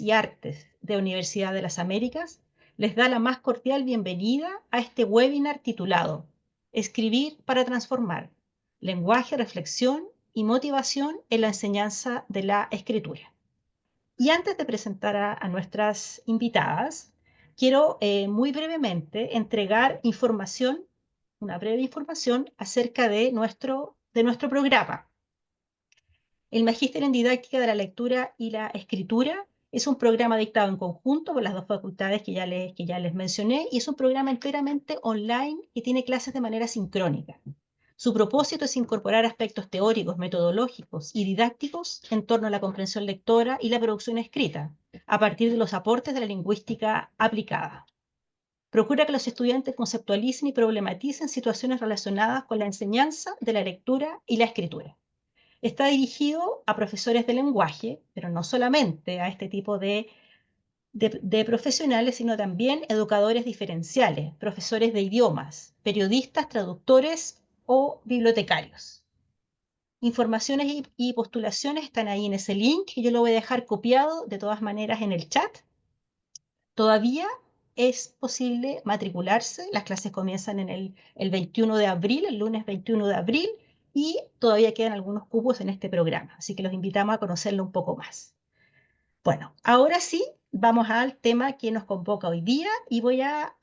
y Artes de la Universidad de las Américas les da la más cordial bienvenida a este webinar titulado Escribir para transformar, lenguaje, reflexión y motivación en la enseñanza de la escritura. Y antes de presentar a nuestras invitadas, quiero muy brevemente entregar información, una breve información acerca de nuestro programa. El Magíster en Didáctica de la Lectura y la Escritura es un programa dictado en conjunto por las dos facultades que ya les mencioné y es un programa enteramente online que tiene clases de manera sincrónica. Su propósito es incorporar aspectos teóricos, metodológicos y didácticos en torno a la comprensión lectora y la producción escrita, a partir de los aportes de la lingüística aplicada. Procura que los estudiantes conceptualicen y problematicen situaciones relacionadas con la enseñanza de la lectura y la escritura. Está dirigido a profesores de lenguaje, pero no solamente a este tipo de profesionales, sino también educadores diferenciales, profesores de idiomas, periodistas, traductores o bibliotecarios. Informaciones y postulaciones están ahí en ese link, que yo lo voy a dejar copiado de todas maneras en el chat. Todavía es posible matricularse, las clases comienzan en el 21 de abril, el lunes 21 de abril, y todavía quedan algunos cupos en este programa, así que los invitamos a conocerlo un poco más. Bueno, ahora sí, vamos al tema que nos convoca hoy día y voy a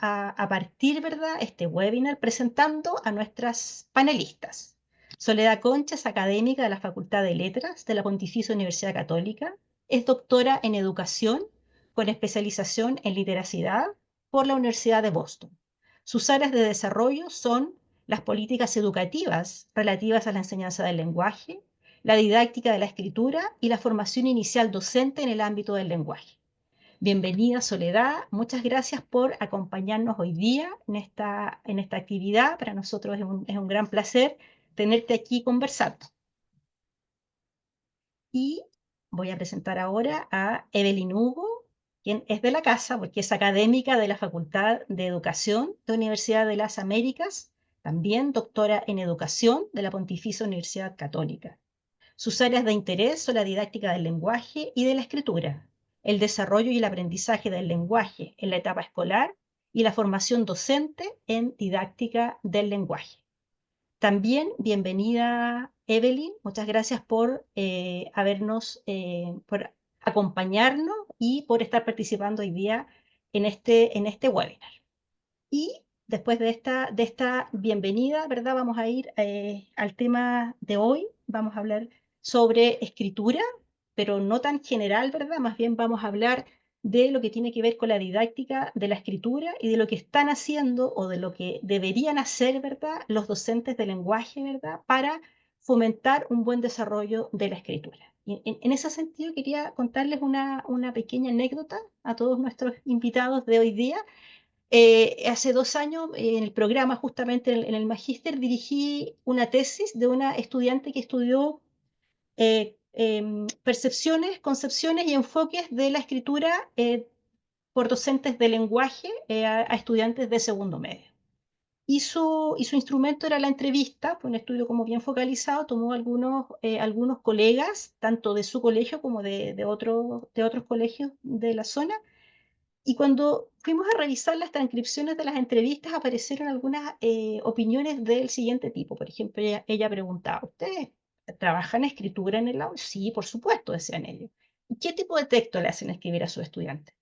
partir, ¿verdad?, este webinar presentando a nuestras panelistas. Soledad Concha es académica de la Facultad de Letras de la Pontificia Universidad Católica, es doctora en Educación con especialización en Literacidad por la Universidad de Boston. Sus áreas de desarrollo son las políticas educativas relativas a la enseñanza del lenguaje, la didáctica de la escritura y la formación inicial docente en el ámbito del lenguaje. Bienvenida, Soledad. Muchas gracias por acompañarnos hoy día en esta actividad. Para nosotros es un gran placer tenerte aquí conversando. Y voy a presentar ahora a Evelyn Hugo, quien es de la casa porque es académica de la Facultad de Educación de la Universidad de las Américas, también doctora en Educación de la Pontificia Universidad Católica. Sus áreas de interés son la didáctica del lenguaje y de la escritura, el desarrollo y el aprendizaje del lenguaje en la etapa escolar y la formación docente en didáctica del lenguaje. También bienvenida Evelyn, muchas gracias por acompañarnos y por estar participando hoy día en este webinar. Y después de esta bienvenida, ¿verdad? Vamos a ir al tema de hoy. Vamos a hablar sobre escritura, pero no tan general, ¿verdad? Más bien vamos a hablar de lo que tiene que ver con la didáctica de la escritura y de lo que están haciendo o de lo que deberían hacer, ¿verdad? Los docentes de lenguaje, ¿verdad? Para fomentar un buen desarrollo de la escritura. Y en ese sentido quería contarles una pequeña anécdota a todos nuestros invitados de hoy día. Hace 2 años, en el programa, justamente en el magíster, dirigí una tesis de una estudiante que estudió percepciones, concepciones y enfoques de la escritura por docentes de lenguaje a estudiantes de segundo medio. Y su instrumento era la entrevista, fue un estudio como bien focalizado, tomó algunos colegas, tanto de su colegio como de otros colegios de la zona, y cuando fuimos a revisar las transcripciones de las entrevistas, aparecieron algunas opiniones del siguiente tipo. Por ejemplo, ella preguntaba, ¿ustedes trabajan escritura en el aula? Sí, por supuesto, decían ellos. ¿Y qué tipo de texto le hacen escribir a sus estudiantes?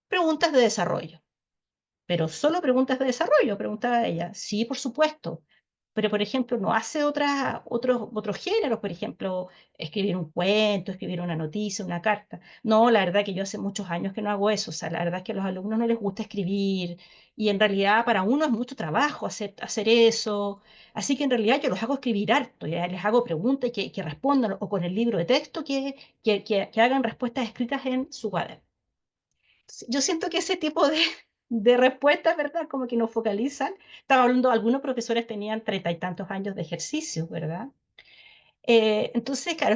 Preguntas de desarrollo. Pero solo preguntas de desarrollo, preguntaba ella. Sí, por supuesto. Pero, por ejemplo, no hace otros géneros, por ejemplo, escribir un cuento, escribir una noticia, una carta. No, la verdad que yo hace muchos años que no hago eso. O sea, la verdad es que a los alumnos no les gusta escribir y en realidad para uno es mucho trabajo hacer eso. Así que en realidad yo los hago escribir harto, ya les hago preguntas que respondan o con el libro de texto que hagan respuestas escritas en su cuaderno. Yo siento que ese tipo de respuestas, ¿verdad? Como que nos focalizan. Estaba hablando, algunos profesores tenían 30 y tantos años de ejercicio, ¿verdad? Entonces, claro,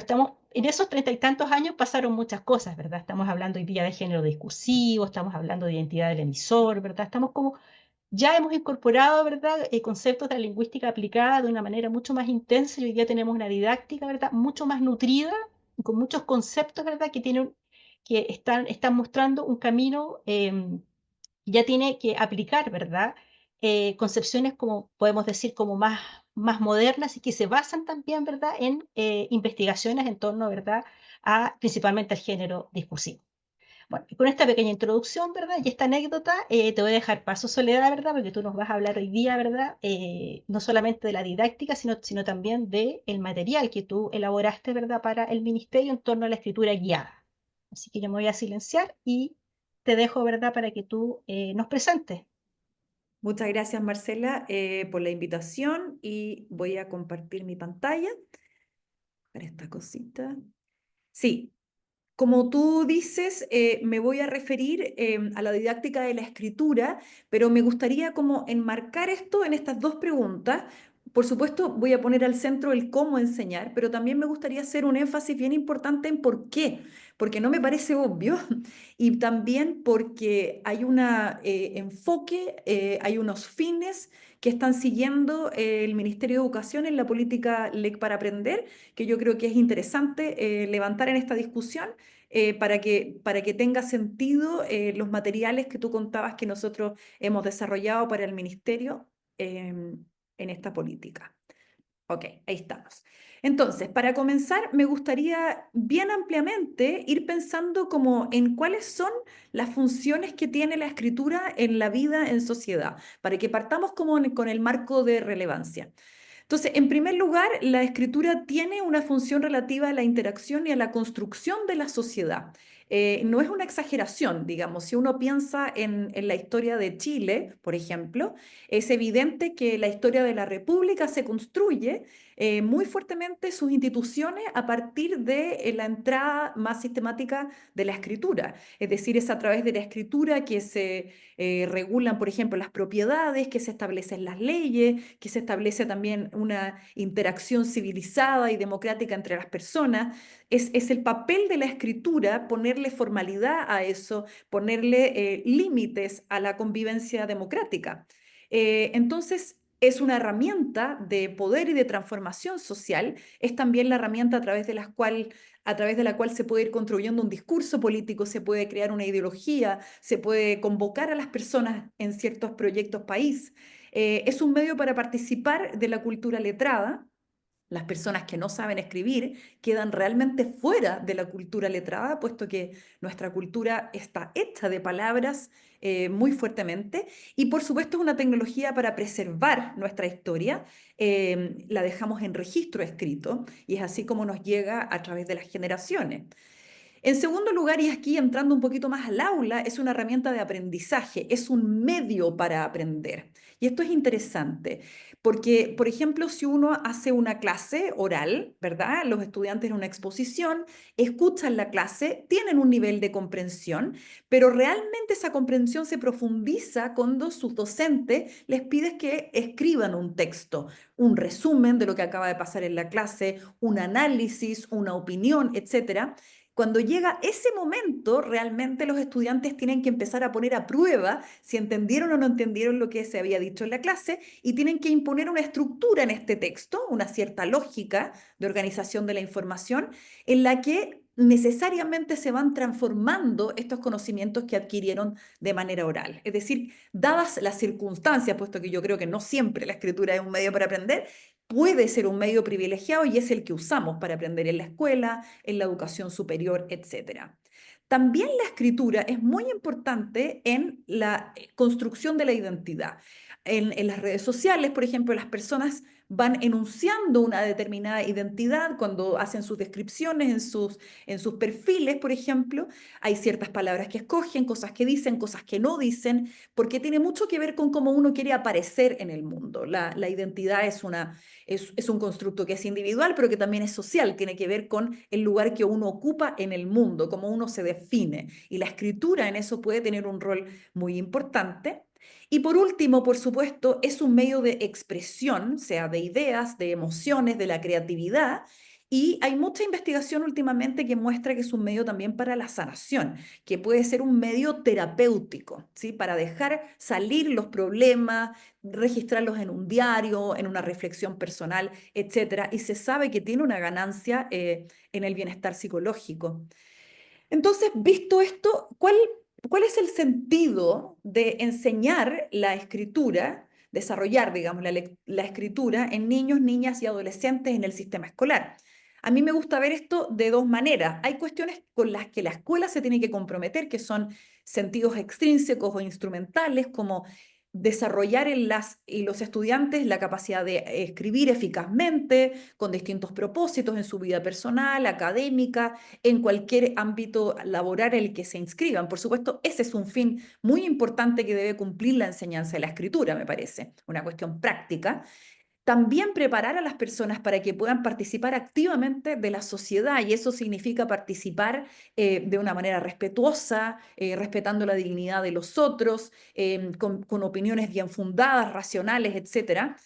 en esos 30 y tantos años pasaron muchas cosas, ¿verdad? Estamos hablando hoy día de género discursivo, estamos hablando de identidad del emisor, ¿verdad? Ya hemos incorporado, ¿verdad? Conceptos de la lingüística aplicada de una manera mucho más intensa y hoy día tenemos una didáctica, ¿verdad? Mucho más nutrida, con muchos conceptos, ¿verdad? que están mostrando un camino, ya tiene que aplicar, ¿verdad? Concepciones como, podemos decir, como más modernas y que se basan también, ¿verdad?, en investigaciones en torno, ¿verdad?, a principalmente al género discursivo. Bueno, y con esta pequeña introducción, ¿verdad? Y esta anécdota, te voy a dejar paso, Soledad, ¿verdad? Porque tú nos vas a hablar hoy día, ¿verdad? No solamente de la didáctica, sino también del material que tú elaboraste, ¿verdad? Para el ministerio en torno a la escritura guiada. Así que yo me voy a silenciar y te dejo, ¿verdad? Para que tú nos presentes. Muchas gracias, Marcela, por la invitación y voy a compartir mi pantalla para esta cosita. Sí, como tú dices, me voy a referir a la didáctica de la escritura, pero me gustaría como enmarcar esto en estas dos preguntas. Por supuesto, voy a poner al centro el cómo enseñar, pero también me gustaría hacer un énfasis bien importante en por qué, porque no me parece obvio y también porque hay un enfoque, hay unos fines que están siguiendo el Ministerio de Educación en la política LEC para aprender, que yo creo que es interesante levantar en esta discusión para que tenga sentido los materiales que tú contabas que nosotros hemos desarrollado para el ministerio en esta política. Ok, ahí estamos. Entonces, para comenzar, me gustaría bien ampliamente ir pensando como en cuáles son las funciones que tiene la escritura en la vida en sociedad, para que partamos como con el marco de relevancia. Entonces, en primer lugar, la escritura tiene una función relativa a la interacción y a la construcción de la sociedad. No es una exageración, digamos, si uno piensa en la historia de Chile, por ejemplo, es evidente que la historia de la República se construye muy fuertemente sus instituciones a partir de la entrada más sistemática de la escritura. Es decir, es a través de la escritura que se regulan, por ejemplo, las propiedades, que se establecen las leyes, que se establece también una interacción civilizada y democrática entre las personas. Es el papel de la escritura ponerle formalidad a eso, ponerle límites a la convivencia democrática. Entonces, es una herramienta de poder y de transformación social, es también la herramienta a través de la cual se puede ir construyendo un discurso político, se puede crear una ideología, se puede convocar a las personas en ciertos proyectos país. Es un medio para participar de la cultura letrada. Las personas que no saben escribir quedan realmente fuera de la cultura letrada, puesto que nuestra cultura está hecha de palabras muy fuertemente. Y por supuesto es una tecnología para preservar nuestra historia. La dejamos en registro escrito y es así como nos llega a través de las generaciones. En segundo lugar, y aquí entrando un poquito más al aula, es una herramienta de aprendizaje, es un medio para aprender. Y esto es interesante, porque, por ejemplo, si uno hace una clase oral, ¿verdad? Los estudiantes en una exposición escuchan la clase, tienen un nivel de comprensión, pero realmente esa comprensión se profundiza cuando sus docentes les piden que escriban un texto, un resumen de lo que acaba de pasar en la clase, un análisis, una opinión, etcétera. Cuando llega ese momento, realmente los estudiantes tienen que empezar a poner a prueba si entendieron o no entendieron lo que se había dicho en la clase y tienen que imponer una estructura en este texto, una cierta lógica de organización de la información, en la que necesariamente se van transformando estos conocimientos que adquirieron de manera oral. Es decir, dadas las circunstancias, puesto que yo creo que no siempre la escritura es un medio para aprender, puede ser un medio privilegiado y es el que usamos para aprender en la escuela, en la educación superior, etcétera. También la escritura es muy importante en la construcción de la identidad. En las redes sociales, por ejemplo, las personas van enunciando una determinada identidad cuando hacen sus descripciones en sus perfiles, por ejemplo. Hay ciertas palabras que escogen, cosas que dicen, cosas que no dicen, porque tiene mucho que ver con cómo uno quiere aparecer en el mundo. La identidad es un constructo que es individual, pero que también es social, tiene que ver con el lugar que uno ocupa en el mundo, cómo uno se define. Y la escritura en eso puede tener un rol muy importante. Y por último, por supuesto, es un medio de expresión, sea de ideas, de emociones, de la creatividad. Y hay mucha investigación últimamente que muestra que es un medio también para la sanación, que puede ser un medio terapéutico, ¿sí? Para dejar salir los problemas, registrarlos en un diario, en una reflexión personal, etcétera. Y se sabe que tiene una ganancia en el bienestar psicológico. Entonces, visto esto, ¿cuál es el sentido de enseñar la escritura, desarrollar, digamos, la escritura en niños, niñas y adolescentes en el sistema escolar? A mí me gusta ver esto de dos maneras. Hay cuestiones con las que la escuela se tiene que comprometer, que son sentidos extrínsecos o instrumentales, como desarrollar y los estudiantes la capacidad de escribir eficazmente, con distintos propósitos en su vida personal, académica, en cualquier ámbito laboral en el que se inscriban. Por supuesto, ese es un fin muy importante que debe cumplir la enseñanza de la escritura, me parece, una cuestión práctica. También preparar a las personas para que puedan participar activamente de la sociedad, y eso significa participar de una manera respetuosa, respetando la dignidad de los otros, con opiniones bien fundadas, racionales, etcétera.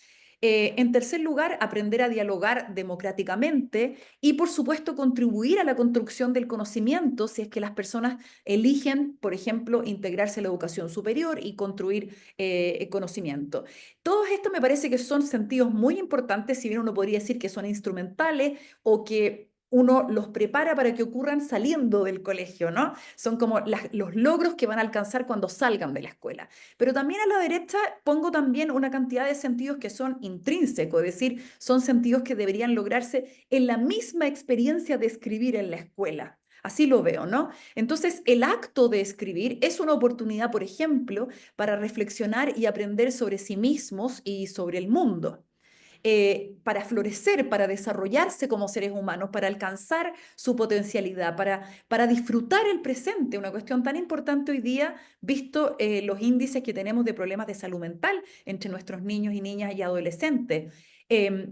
En tercer lugar, aprender a dialogar democráticamente y, por supuesto, contribuir a la construcción del conocimiento si es que las personas eligen, por ejemplo, integrarse a la educación superior y construir conocimiento. Todos estos me parece que son sentidos muy importantes, si bien uno podría decir que son instrumentales o que uno los prepara para que ocurran saliendo del colegio, ¿no? Son como los logros que van a alcanzar cuando salgan de la escuela. Pero también a la derecha pongo también una cantidad de sentidos que son intrínsecos, es decir, son sentidos que deberían lograrse en la misma experiencia de escribir en la escuela. Así lo veo, ¿no? Entonces, el acto de escribir es una oportunidad, por ejemplo, para reflexionar y aprender sobre sí mismos y sobre el mundo. Para florecer, para desarrollarse como seres humanos, para alcanzar su potencialidad, para disfrutar el presente, una cuestión tan importante hoy día, visto los índices que tenemos de problemas de salud mental entre nuestros niños y niñas y adolescentes. Eh,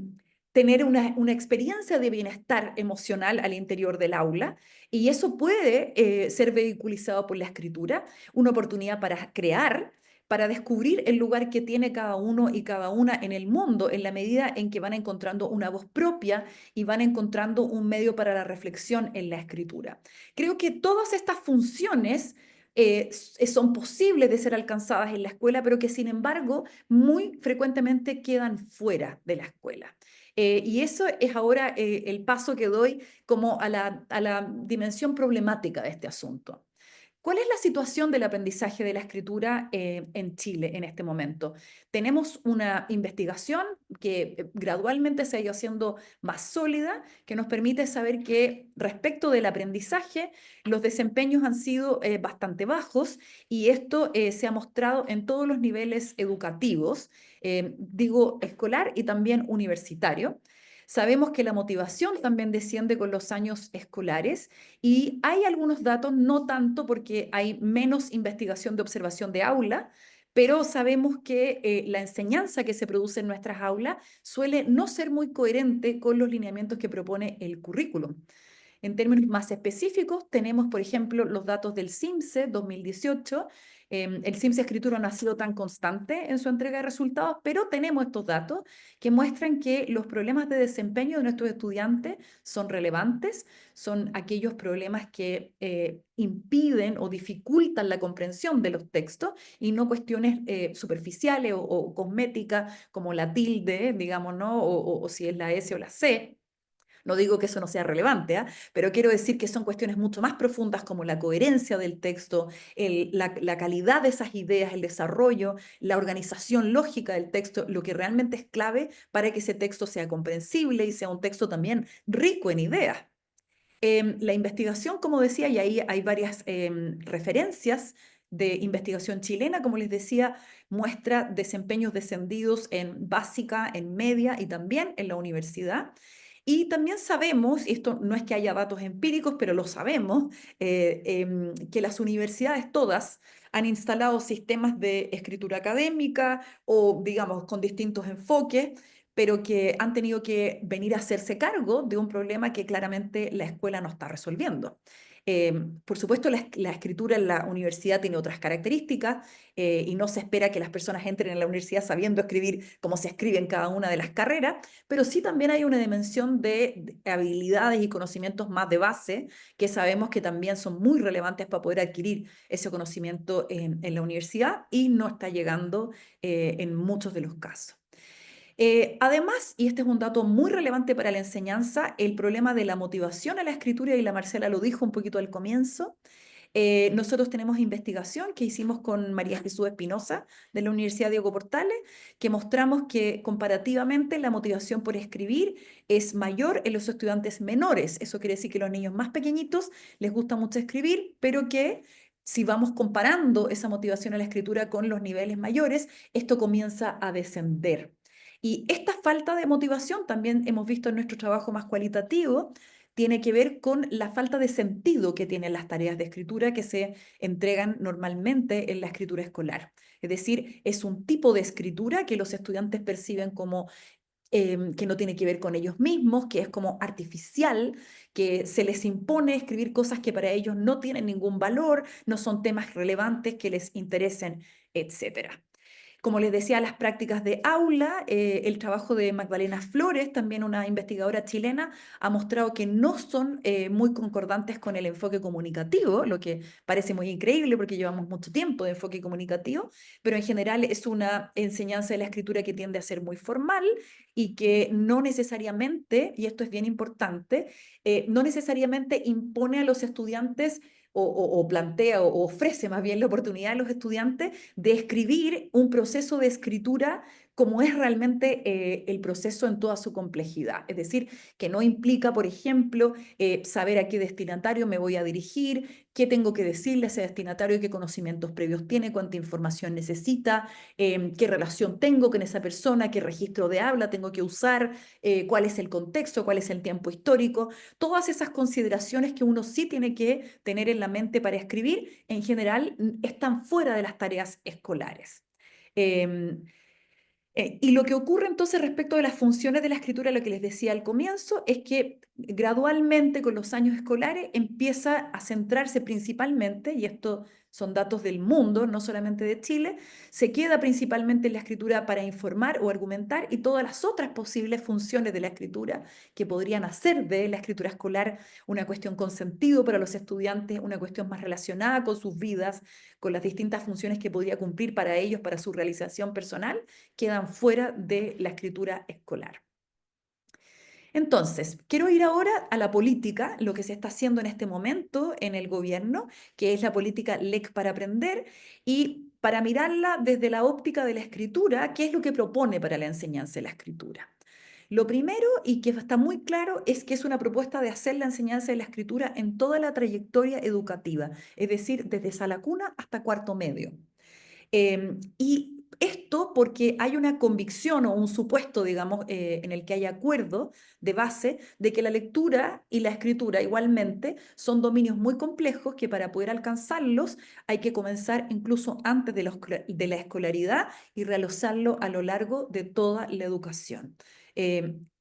Tener una experiencia de bienestar emocional al interior del aula, y eso puede ser vehiculizado por la escritura, una oportunidad para crear, para descubrir el lugar que tiene cada uno y cada una en el mundo, en la medida en que van encontrando una voz propia y van encontrando un medio para la reflexión en la escritura. Creo que todas estas funciones son posibles de ser alcanzadas en la escuela, pero que sin embargo muy frecuentemente quedan fuera de la escuela. Y eso es ahora el paso que doy como a la dimensión problemática de este asunto. ¿Cuál es la situación del aprendizaje de la escritura en Chile en este momento? Tenemos una investigación que gradualmente se ha ido haciendo más sólida, que nos permite saber que respecto del aprendizaje, los desempeños han sido bastante bajos, y esto se ha mostrado en todos los niveles educativos, digo escolar y también universitario. Sabemos que la motivación también desciende con los años escolares, y hay algunos datos, no tanto porque hay menos investigación de observación de aula, pero sabemos que la enseñanza que se produce en nuestras aulas suele no ser muy coherente con los lineamientos que propone el currículum. En términos más específicos, tenemos, por ejemplo, los datos del CIMSE 2018. El CIMSE Escritura no ha sido tan constante en su entrega de resultados, pero tenemos estos datos que muestran que los problemas de desempeño de nuestros estudiantes son relevantes, son aquellos problemas que impiden o dificultan la comprensión de los textos, y no cuestiones superficiales o cosméticas como la tilde, digamos, ¿no? O si es la S o la C. No digo que eso no sea relevante, ¿eh? Pero quiero decir que son cuestiones mucho más profundas, como la coherencia del texto, la calidad de esas ideas, el desarrollo, la organización lógica del texto, lo que realmente es clave para que ese texto sea comprensible y sea un texto también rico en ideas. La investigación, como decía, y ahí hay varias referencias de investigación chilena, como les decía, muestra desempeños descendidos en básica, en media y también en la universidad. Y también sabemos, y esto no es que haya datos empíricos, pero lo sabemos, que las universidades todas han instalado sistemas de escritura académica o, digamos, con distintos enfoques, pero que han tenido que venir a hacerse cargo de un problema que claramente la escuela no está resolviendo. Por supuesto, la escritura en la universidad tiene otras características, y no se espera que las personas entren en la universidad sabiendo escribir como se escribe en cada una de las carreras, pero sí también hay una dimensión de habilidades y conocimientos más de base que sabemos que también son muy relevantes para poder adquirir ese conocimiento en la universidad, y no está llegando en muchos de los casos. Además, y este es un dato muy relevante para la enseñanza, el problema de la motivación a la escritura, y la Marcela lo dijo un poquito al comienzo. Nosotros tenemos investigación que hicimos con María Jesús Espinosa de la Universidad Diego Portales, que mostramos que comparativamente la motivación por escribir es mayor en los estudiantes menores. Eso quiere decir que los niños más pequeñitos les gusta mucho escribir, pero que si vamos comparando esa motivación a la escritura con los niveles mayores, esto comienza a descender. Y esta falta de motivación también hemos visto en nuestro trabajo más cualitativo, tiene que ver con la falta de sentido que tienen las tareas de escritura que se entregan normalmente en la escritura escolar. Es decir, es un tipo de escritura que los estudiantes perciben como que no tiene que ver con ellos mismos, que es como artificial, que se les impone escribir cosas que para ellos no tienen ningún valor, no son temas relevantes que les interesen, etcétera. Como les decía, las prácticas de aula, el trabajo de Magdalena Flores, también una investigadora chilena, ha mostrado que no son muy concordantes con el enfoque comunicativo, lo que parece muy increíble porque llevamos mucho tiempo de enfoque comunicativo, pero en general es una enseñanza de la escritura que tiende a ser muy formal y que no necesariamente, y esto es bien importante, no necesariamente impone a los estudiantes o plantea o ofrece más bien la oportunidad a los estudiantes de escribir un proceso de escritura como es realmente el proceso en toda su complejidad. Es decir, que no implica, por ejemplo, saber a qué destinatario me voy a dirigir, qué tengo que decirle a ese destinatario, qué conocimientos previos tiene, cuánta información necesita, qué relación tengo con esa persona, qué registro de habla tengo que usar, cuál es el contexto, cuál es el tiempo histórico. Todas esas consideraciones que uno sí tiene que tener en la mente para escribir, en general, están fuera de las tareas escolares. Eh, y lo que ocurre entonces respecto de las funciones de la escritura, lo que les decía al comienzo, es que gradualmente con los años escolares empieza a centrarse principalmente, y esto son datos del mundo, no solamente de Chile, se queda principalmente en la escritura para informar o argumentar y todas las otras posibles funciones de la escritura que podrían hacer de la escritura escolar una cuestión con sentido para los estudiantes, una cuestión más relacionada con sus vidas, con las distintas funciones que podría cumplir para ellos, para su realización personal, quedan fuera de la escritura escolar. Entonces, quiero ir ahora a la política, lo que se está haciendo en este momento en el gobierno, que es la política LEC para aprender, y para mirarla desde la óptica de la escritura, ¿qué es lo que propone para la enseñanza de la escritura? Lo primero, y que está muy claro, es que es una propuesta de hacer la enseñanza de la escritura en toda la trayectoria educativa, es decir, desde sala cuna hasta cuarto medio. Y esto porque hay una convicción o un supuesto, digamos, en el que hay acuerdo de base de que la lectura y la escritura igualmente son dominios muy complejos que para poder alcanzarlos hay que comenzar incluso antes de la escolaridad y realizarlo a lo largo de toda la educación.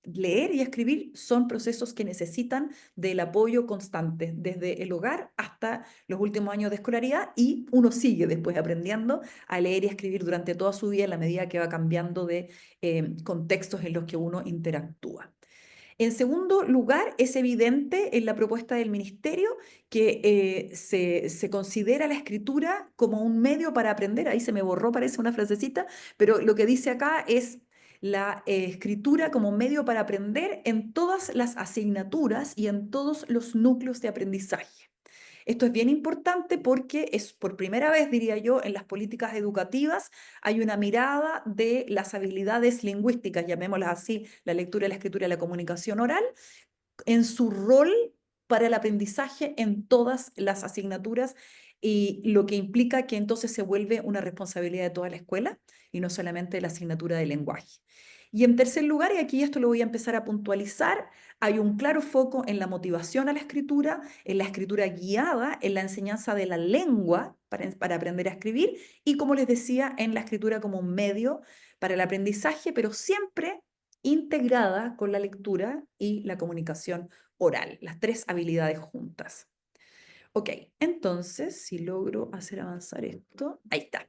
Leer y escribir son procesos que necesitan del apoyo constante, desde el hogar hasta los últimos años de escolaridad, y uno sigue después aprendiendo a leer y a escribir durante toda su vida en la medida que va cambiando de contextos en los que uno interactúa. En segundo lugar, es evidente en la propuesta del ministerio que se considera la escritura como un medio para aprender. Ahí se me borró, parece una frasecita, pero lo que dice acá es la escritura como medio para aprender en todas las asignaturas y en todos los núcleos de aprendizaje. Esto es bien importante porque es por primera vez, diría yo, en las políticas educativas hay una mirada de las habilidades lingüísticas, llamémoslas así, la lectura, la escritura y la comunicación oral, en su rol para el aprendizaje en todas las asignaturas, y lo que implica que entonces se vuelve una responsabilidad de toda la escuela y no solamente de la asignatura de lenguaje. Y en tercer lugar, y aquí esto lo voy a empezar a puntualizar, hay un claro foco en la motivación a la escritura, en la escritura guiada, en la enseñanza de la lengua para aprender a escribir y, como les decía, en la escritura como un medio para el aprendizaje, pero siempre integrada con la lectura y la comunicación oral, las tres habilidades juntas. Ok, entonces, si logro hacer avanzar esto, ahí está.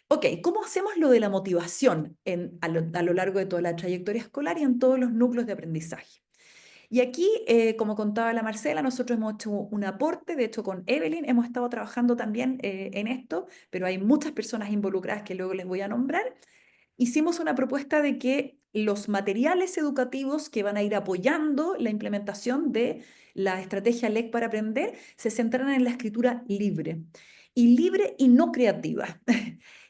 Ok, ¿cómo hacemos lo de la motivación a lo largo de toda la trayectoria escolar y en todos los núcleos de aprendizaje? Y aquí, como contaba la Marcela, nosotros hemos hecho un aporte, de hecho con Evelyn hemos estado trabajando también en esto, pero hay muchas personas involucradas que luego les voy a nombrar. Hicimos una propuesta de que los materiales educativos que van a ir apoyando la implementación de la estrategia LEC para aprender se centrarán en la escritura libre. Y libre y no creativa.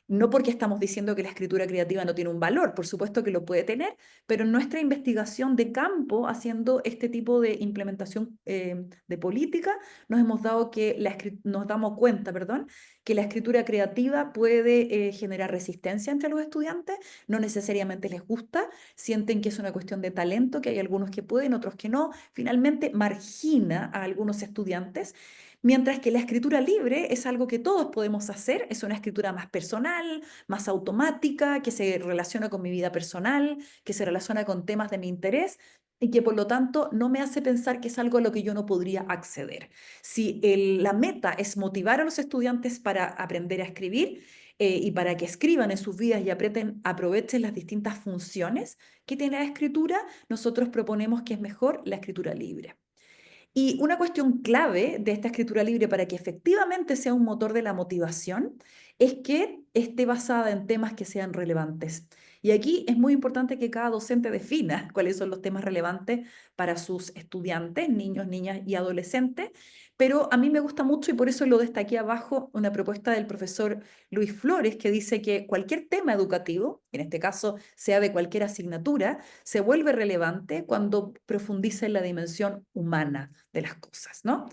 No porque estamos diciendo que la escritura creativa no tiene un valor, por supuesto que lo puede tener, pero en nuestra investigación de campo, haciendo este tipo de implementación de política, nos damos cuenta, perdón, que la escritura creativa puede generar resistencia entre los estudiantes, no necesariamente les gusta, sienten que es una cuestión de talento, que hay algunos que pueden, otros que no, finalmente margina a algunos estudiantes. Mientras que la escritura libre es algo que todos podemos hacer, es una escritura más personal, más automática, que se relaciona con mi vida personal, que se relaciona con temas de mi interés y que por lo tanto no me hace pensar que es algo a lo que yo no podría acceder. Si la meta es motivar a los estudiantes para aprender a escribir y para que escriban en sus vidas y aprovechen las distintas funciones que tiene la escritura, nosotros proponemos que es mejor la escritura libre. Y una cuestión clave de esta escritura libre para que efectivamente sea un motor de la motivación es que esté basada en temas que sean relevantes. Y aquí es muy importante que cada docente defina cuáles son los temas relevantes para sus estudiantes, niños, niñas y adolescentes. Pero a mí me gusta mucho y por eso lo destaqué abajo, una propuesta del profesor Luis Flores que dice que cualquier tema educativo, en este caso sea de cualquier asignatura, se vuelve relevante cuando profundiza en la dimensión humana de las cosas, ¿no?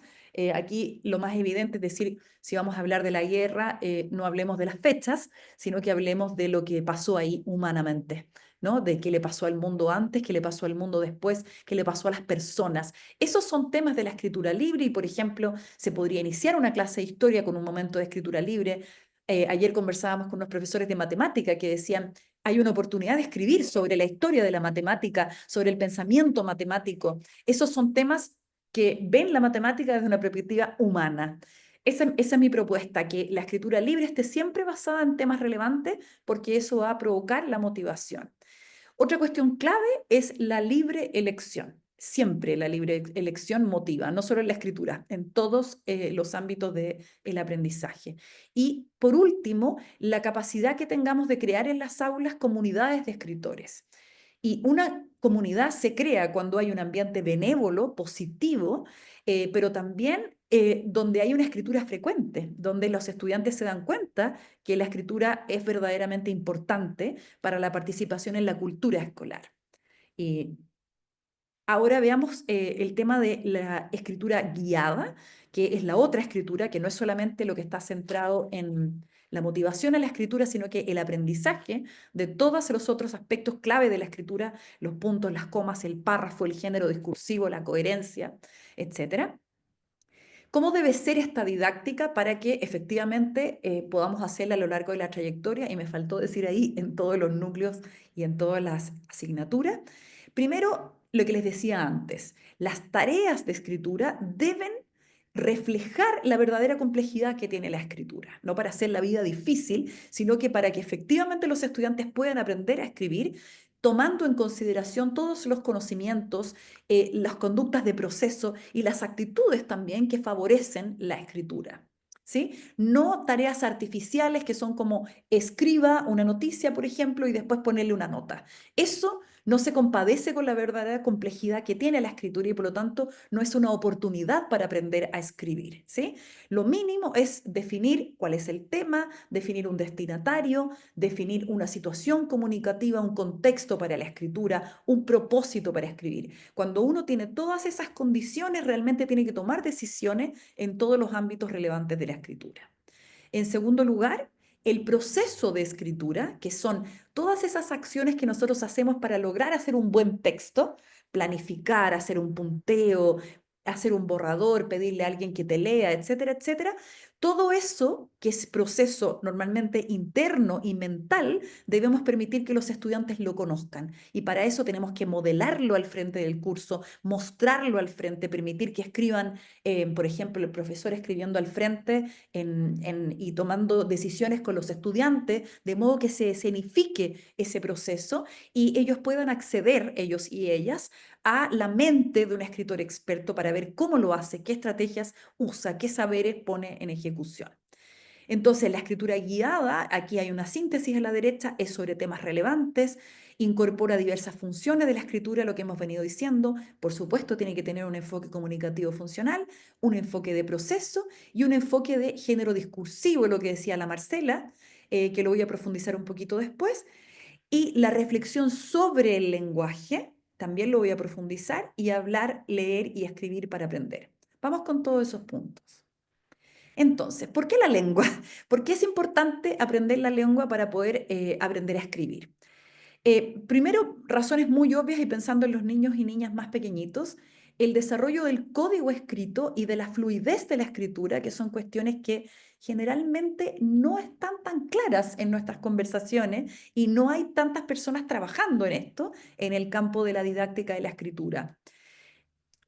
Aquí lo más evidente es decir, si vamos a hablar de la guerra, no hablemos de las fechas, sino que hablemos de lo que pasó ahí humanamente, ¿no? De qué le pasó al mundo antes, qué le pasó al mundo después, qué le pasó a las personas. Esos son temas de la escritura libre y, por ejemplo, se podría iniciar una clase de historia con un momento de escritura libre. Ayer conversábamos con unos profesores de matemática que decían, hay una oportunidad de escribir sobre la historia de la matemática, sobre el pensamiento matemático. Esos son temas que ven la matemática desde una perspectiva humana. Esa es mi propuesta, que la escritura libre esté siempre basada en temas relevantes porque eso va a provocar la motivación. Otra cuestión clave es la libre elección. Siempre la libre elección motiva, no solo en la escritura, en todos los ámbitos del aprendizaje. Y por último, la capacidad que tengamos de crear en las aulas comunidades de escritores. Y una comunidad se crea cuando hay un ambiente benévolo, positivo, pero también donde hay una escritura frecuente, donde los estudiantes se dan cuenta que la escritura es verdaderamente importante para la participación en la cultura escolar. Y ahora veamos el tema de la escritura guiada, que es la otra escritura, que no es solamente lo que está centrado en la motivación a la escritura, sino que el aprendizaje de todos los otros aspectos clave de la escritura, los puntos, las comas, el párrafo, el género discursivo, la coherencia, etcétera. ¿Cómo debe ser esta didáctica para que efectivamente podamos hacerla a lo largo de la trayectoria? Y me faltó decir ahí en todos los núcleos y en todas las asignaturas. Primero, lo que les decía antes, las tareas de escritura deben reflejar la verdadera complejidad que tiene la escritura, no para hacer la vida difícil, sino que para que efectivamente los estudiantes puedan aprender a escribir tomando en consideración todos los conocimientos, las conductas de proceso y las actitudes también que favorecen la escritura. ¿Sí? No tareas artificiales que son como escriba una noticia, por ejemplo, y después ponerle una nota. Eso no se compadece con la verdadera complejidad que tiene la escritura y por lo tanto no es una oportunidad para aprender a escribir. ¿Sí? Lo mínimo es definir cuál es el tema, definir un destinatario, definir una situación comunicativa, un contexto para la escritura, un propósito para escribir. Cuando uno tiene todas esas condiciones, realmente tiene que tomar decisiones en todos los ámbitos relevantes de la escritura. En segundo lugar, el proceso de escritura, que son todas esas acciones que nosotros hacemos para lograr hacer un buen texto, planificar, hacer un punteo, hacer un borrador, pedirle a alguien que te lea, etcétera, etcétera. Todo eso, que es proceso normalmente interno y mental, debemos permitir que los estudiantes lo conozcan. Y para eso tenemos que modelarlo al frente del curso, mostrarlo al frente, permitir que escriban, por ejemplo, el profesor escribiendo al frente y tomando decisiones con los estudiantes, de modo que se escenifique ese proceso y ellos puedan acceder, ellos y ellas, a la mente de un escritor experto para ver cómo lo hace, qué estrategias usa, qué saberes pone en ejecución. Entonces, la escritura guiada, aquí hay una síntesis a la derecha, es sobre temas relevantes, incorpora diversas funciones de la escritura, lo que hemos venido diciendo. Por supuesto, tiene que tener un enfoque comunicativo funcional, un enfoque de proceso y un enfoque de género discursivo, lo que decía la Marcela, que lo voy a profundizar un poquito después. Y la reflexión sobre el lenguaje, también lo voy a profundizar, y hablar, leer y escribir para aprender. Vamos con todos esos puntos. Entonces, ¿por qué la lengua? ¿Por qué es importante aprender la lengua para poder aprender a escribir? Primero, razones muy obvias y pensando en los niños y niñas más pequeñitos, el desarrollo del código escrito y de la fluidez de la escritura, que son cuestiones que generalmente no están tan claras en nuestras conversaciones y no hay tantas personas trabajando en esto, en el campo de la didáctica de la escritura.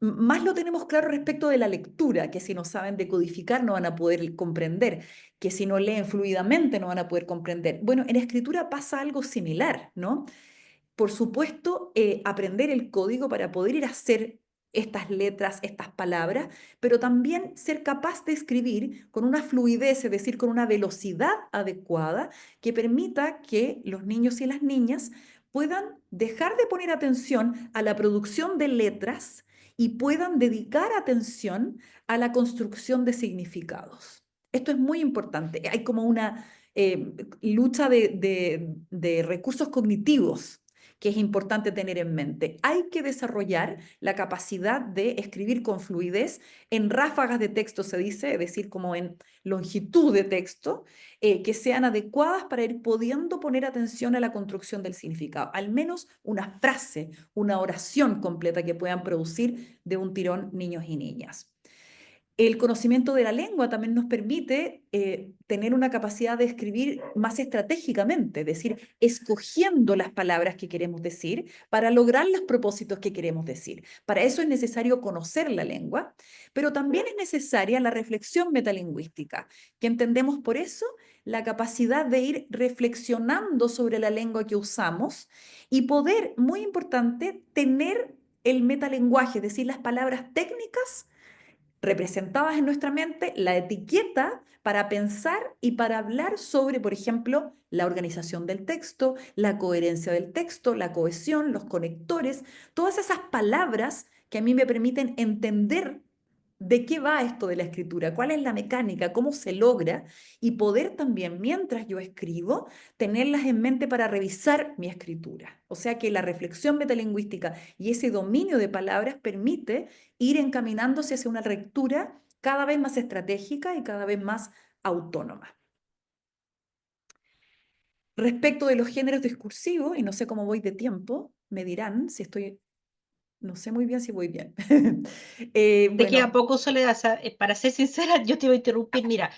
Más lo tenemos claro respecto de la lectura, que si no saben decodificar no van a poder comprender, que si no leen fluidamente no van a poder comprender. Bueno, en escritura pasa algo similar, ¿no? Por supuesto, aprender el código para poder ir a hacer estas letras, estas palabras, pero también ser capaz de escribir con una fluidez, es decir, con una velocidad adecuada que permita que los niños y las niñas puedan dejar de poner atención a la producción de letras y puedan dedicar atención a la construcción de significados. Esto es muy importante. Hay como una lucha de recursos cognitivos que es importante tener en mente. Hay que desarrollar la capacidad de escribir con fluidez en ráfagas de texto, se dice, es decir, como en longitud de texto, que sean adecuadas para ir pudiendo poner atención a la construcción del significado. Al menos una frase, una oración completa que puedan producir de un tirón niños y niñas. El conocimiento de la lengua también nos permite tener una capacidad de escribir más estratégicamente, es decir, escogiendo las palabras que queremos decir para lograr los propósitos que queremos decir. Para eso es necesario conocer la lengua, pero también es necesaria la reflexión metalingüística, que entendemos por eso la capacidad de ir reflexionando sobre la lengua que usamos y poder, muy importante, tener el metalenguaje, es decir, las palabras técnicas representadas en nuestra mente, la etiqueta para pensar y para hablar sobre, por ejemplo, la organización del texto, la coherencia del texto, la cohesión, los conectores, todas esas palabras que a mí me permiten entender de qué va esto de la escritura, cuál es la mecánica, cómo se logra y poder también, mientras yo escribo, tenerlas en mente para revisar mi escritura. O sea que la reflexión metalingüística y ese dominio de palabras permite ir encaminándose hacia una lectura cada vez más estratégica y cada vez más autónoma. Respecto de los géneros discursivos, y no sé cómo voy de tiempo, me dirán si estoy, no sé muy bien si voy bien. Te queda Bueno, poco, Soledad. Para ser sincera, yo te voy a interrumpir. Mira,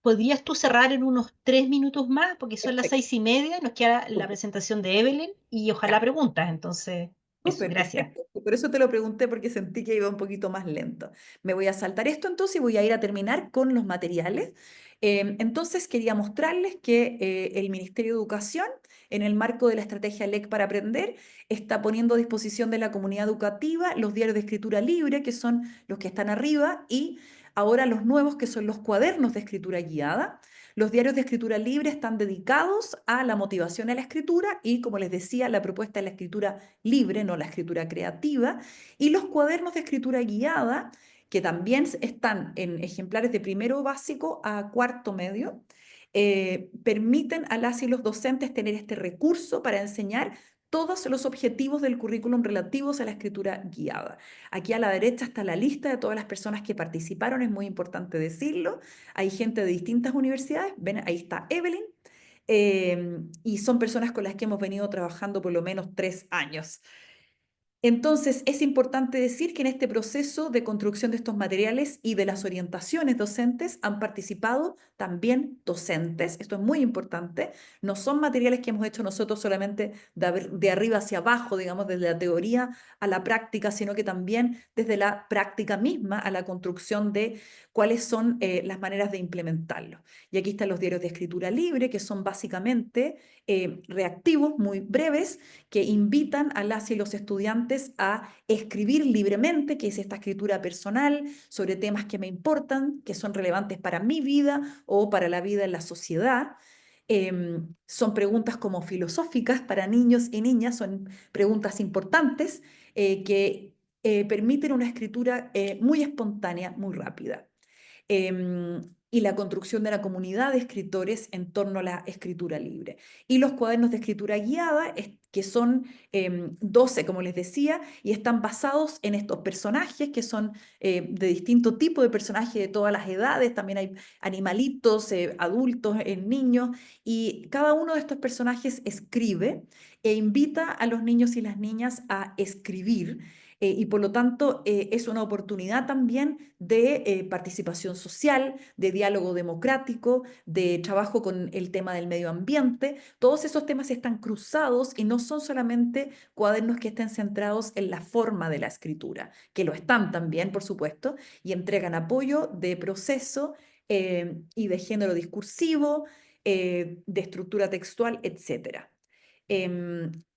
¿podrías tú cerrar en unos 3 minutos más? Porque son las perfecto. 6:30, nos queda la Súper. presentación de Evelyn y ojalá preguntas. Entonces, eso, Súper, gracias. perfecto. Por eso te lo pregunté porque sentí que iba un poquito más lento. Me voy a saltar esto entonces y voy a ir a terminar con los materiales. Entonces quería mostrarles que el Ministerio de Educación, en el marco de la estrategia LEC para aprender, está poniendo a disposición de la comunidad educativa los diarios de escritura libre, que son los que están arriba, y ahora los nuevos, que son los cuadernos de escritura guiada. Los diarios de escritura libre están dedicados a la motivación a la escritura y, como les decía, la propuesta es la escritura libre, no la escritura creativa. Y los cuadernos de escritura guiada, que también están en ejemplares de primero básico a cuarto medio, permiten a las y los docentes tener este recurso para enseñar todos los objetivos del currículum relativos a la escritura guiada. Aquí a la derecha está la lista de todas las personas que participaron, es muy importante decirlo. Hay gente de distintas universidades, ven, ahí está Evelyn, y son personas con las que hemos venido trabajando por lo menos 3 años. Entonces, es importante decir que en este proceso de construcción de estos materiales y de las orientaciones docentes han participado también docentes. Esto es muy importante. No son materiales que hemos hecho nosotros solamente de arriba hacia abajo, digamos, desde la teoría a la práctica, sino que también desde la práctica misma a la construcción de cuáles son las maneras de implementarlo. Y aquí están los diarios de escritura libre, que son básicamente reactivos, muy breves, que invitan a las y los estudiantes estudiantes a escribir libremente, que es esta escritura personal sobre temas que me importan, que son relevantes para mi vida o para la vida en la sociedad. Son preguntas como filosóficas para niños y niñas, son preguntas importantes que permiten una escritura muy espontánea, muy rápida. Y la construcción de la comunidad de escritores en torno a la escritura libre. Y los cuadernos de escritura guiada, que son 12, como les decía, y están basados en estos personajes que son de distinto tipo de personajes de todas las edades. También hay animalitos, adultos, niños, y cada uno de estos personajes escribe e invita a los niños y las niñas a escribir. Y por lo tanto es una oportunidad también de participación social, de diálogo democrático, de trabajo con el tema del medio ambiente. Todos esos temas están cruzados y no son solamente cuadernos que estén centrados en la forma de la escritura, que lo están también, por supuesto, y entregan apoyo de proceso y de género discursivo, de estructura textual, etcétera.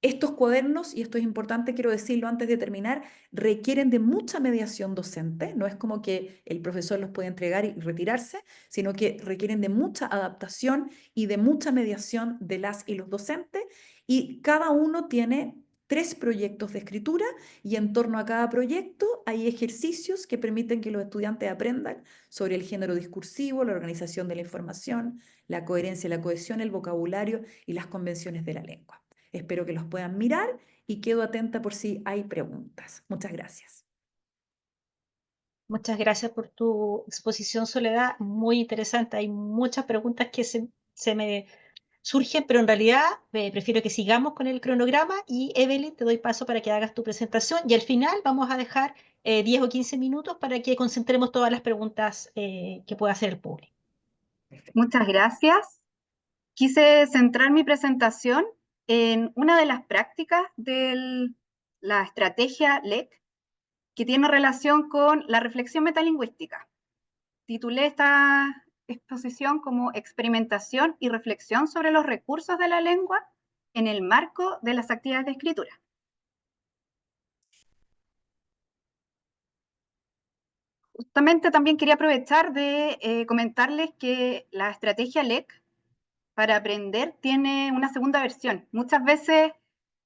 Estos cuadernos, y esto es importante, quiero decirlo antes de terminar, requieren de mucha mediación docente. No es como que el profesor los puede entregar y retirarse, sino que requieren de mucha adaptación y de mucha mediación de las y los docentes. Y cada uno tiene 3 proyectos de escritura, y en torno a cada proyecto hay ejercicios que permiten que los estudiantes aprendan sobre el género discursivo, la organización de la información, la coherencia, la cohesión, el vocabulario y las convenciones de la lengua. Espero que los puedan mirar y quedo atenta por si hay preguntas. Muchas gracias. Muchas gracias por tu exposición, Soledad, muy interesante. Hay muchas preguntas que se me surgen, pero en realidad prefiero que sigamos con el cronograma y Evelyn, te doy paso para que hagas tu presentación y al final vamos a dejar 10 o 15 minutos para que concentremos todas las preguntas que pueda hacer el público. Muchas gracias. Quise centrar mi presentación en una de las prácticas de la estrategia LEC que tiene relación con la reflexión metalingüística. Titulé esta exposición como Experimentación y reflexión sobre los recursos de la lengua en el marco de las actividades de escritura. Justamente también quería aprovechar de comentarles que la estrategia LEC para aprender tiene una segunda versión. Muchas veces,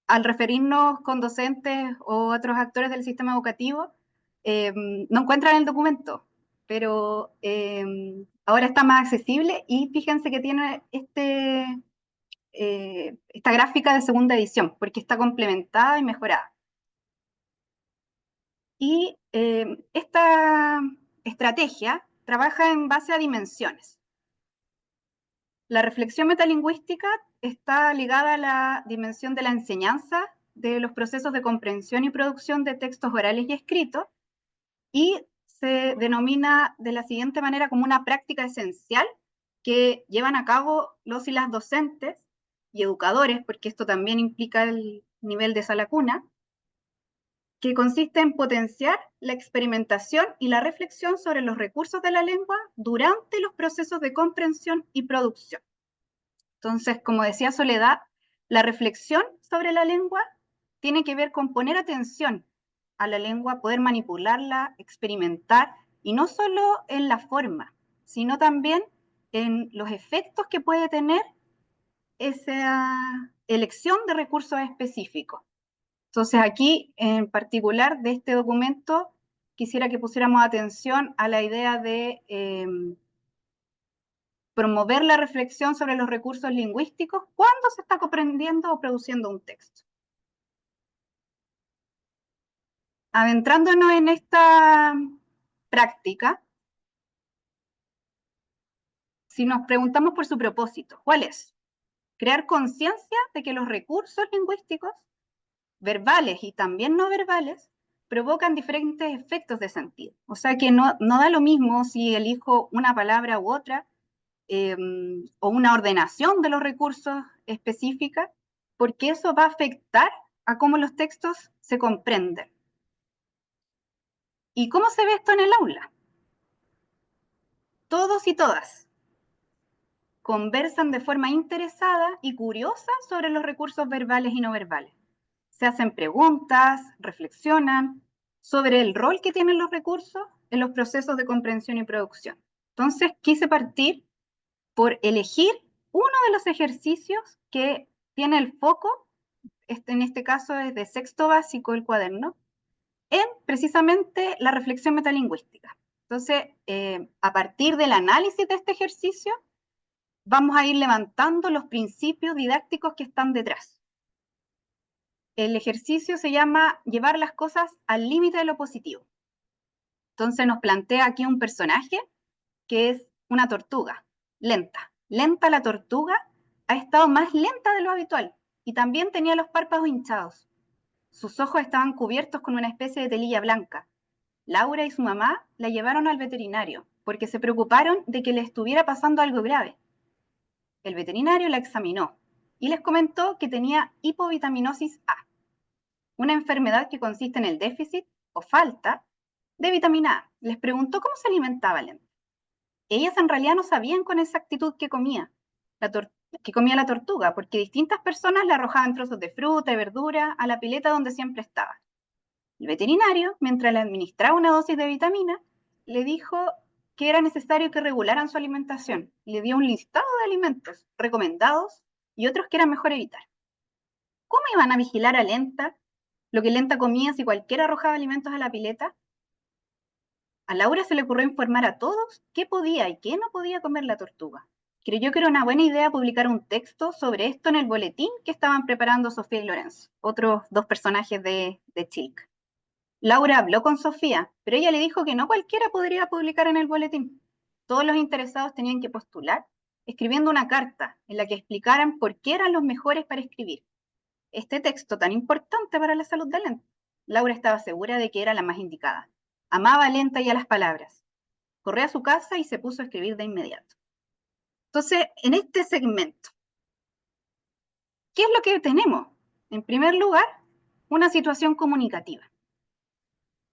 al referirnos con docentes o otros actores del sistema educativo, no encuentran el documento, pero ahora está más accesible y fíjense que tiene esta gráfica de segunda edición, porque está complementada y mejorada. Y esta estrategia trabaja en base a dimensiones. La reflexión metalingüística está ligada a la dimensión de la enseñanza, de los procesos de comprensión y producción de textos orales y escritos, y se denomina de la siguiente manera como una práctica esencial que llevan a cabo los y las docentes y educadores, porque esto también implica el nivel de sala cuna, que consiste en potenciar la experimentación y la reflexión sobre los recursos de la lengua durante los procesos de comprensión y producción. Entonces, como decía Soledad, la reflexión sobre la lengua tiene que ver con poner atención a la lengua, poder manipularla, experimentar, y no solo en la forma, sino también en los efectos que puede tener esa elección de recursos específicos. Entonces, aquí en particular de este documento, quisiera que pusiéramos atención a la idea de promover la reflexión sobre los recursos lingüísticos cuando se está comprendiendo o produciendo un texto. Adentrándonos en esta práctica, si nos preguntamos por su propósito, ¿cuál es? Crear conciencia de que los recursos lingüísticos, verbales y también no verbales, provocan diferentes efectos de sentido. O sea que no da lo mismo si elijo una palabra u otra, o una ordenación de los recursos específica, porque eso va a afectar a cómo los textos se comprenden. ¿Y cómo se ve esto en el aula? Todos y todas conversan de forma interesada y curiosa sobre los recursos verbales y no verbales. se hacen preguntas, reflexionan sobre el rol que tienen los recursos en los procesos de comprensión y producción. Entonces, quise partir por elegir uno de los ejercicios que tiene el foco, en este caso es de sexto básico el cuaderno, en precisamente la reflexión metalingüística. Entonces, a partir del análisis de este ejercicio, vamos a ir levantando los principios didácticos que están detrás. El ejercicio se llama llevar las cosas al límite de lo positivo. Entonces nos plantea aquí un personaje que es una tortuga, lenta. Lenta la tortuga, ha estado más lenta de lo habitual y también tenía los párpados hinchados. Sus ojos estaban cubiertos con una especie de telilla blanca. Laura y su mamá la llevaron al veterinario porque se preocuparon de que le estuviera pasando algo grave. El veterinario la examinó y les comentó que tenía hipovitaminosis A, una enfermedad que consiste en el déficit o falta de vitamina A. Les preguntó cómo se alimentaba Lenta. Ellas en realidad no sabían con exactitud qué comía la tortuga, porque distintas personas le arrojaban trozos de fruta y verdura a la pileta donde siempre estaba. El veterinario, mientras le administraba una dosis de vitamina, le dijo que era necesario que regularan su alimentación. Le dio un listado de alimentos recomendados y otros que era mejor evitar. ¿Cómo iban a vigilar a Lenta lo que Lenta comía si cualquiera arrojaba alimentos a la pileta? A Laura se le ocurrió informar a todos qué podía y qué no podía comer la tortuga. Creyó que era una buena idea publicar un texto sobre esto en el boletín que estaban preparando Sofía y Lorenzo, otros dos personajes de Chilca. Laura habló con Sofía, pero ella le dijo que no cualquiera podría publicar en el boletín. Todos los interesados tenían que postular, escribiendo una carta en la que explicaran por qué eran los mejores para escribir este texto tan importante para la salud de Lenta. Laura estaba segura de que era la más indicada. Amaba a Lenta y a las palabras. Corrió a su casa y se puso a escribir de inmediato. Entonces, en este segmento, ¿qué es lo que tenemos? En primer lugar, una situación comunicativa.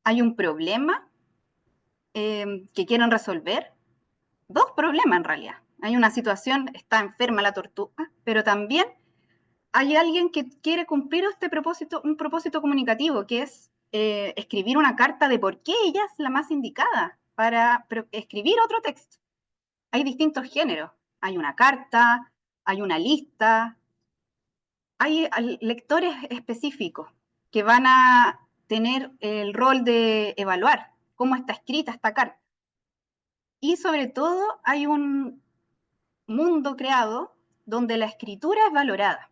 Hay un problema que quieren resolver, dos problemas en realidad. Hay una situación, está enferma la tortuga, pero también hay alguien que quiere cumplir un propósito comunicativo, que es escribir una carta de por qué ella es la más indicada para escribir otro texto. Hay distintos géneros. Hay una carta, hay una lista, hay lectores específicos que van a tener el rol de evaluar cómo está escrita esta carta. Y sobre todo hay un mundo creado donde la escritura es valorada.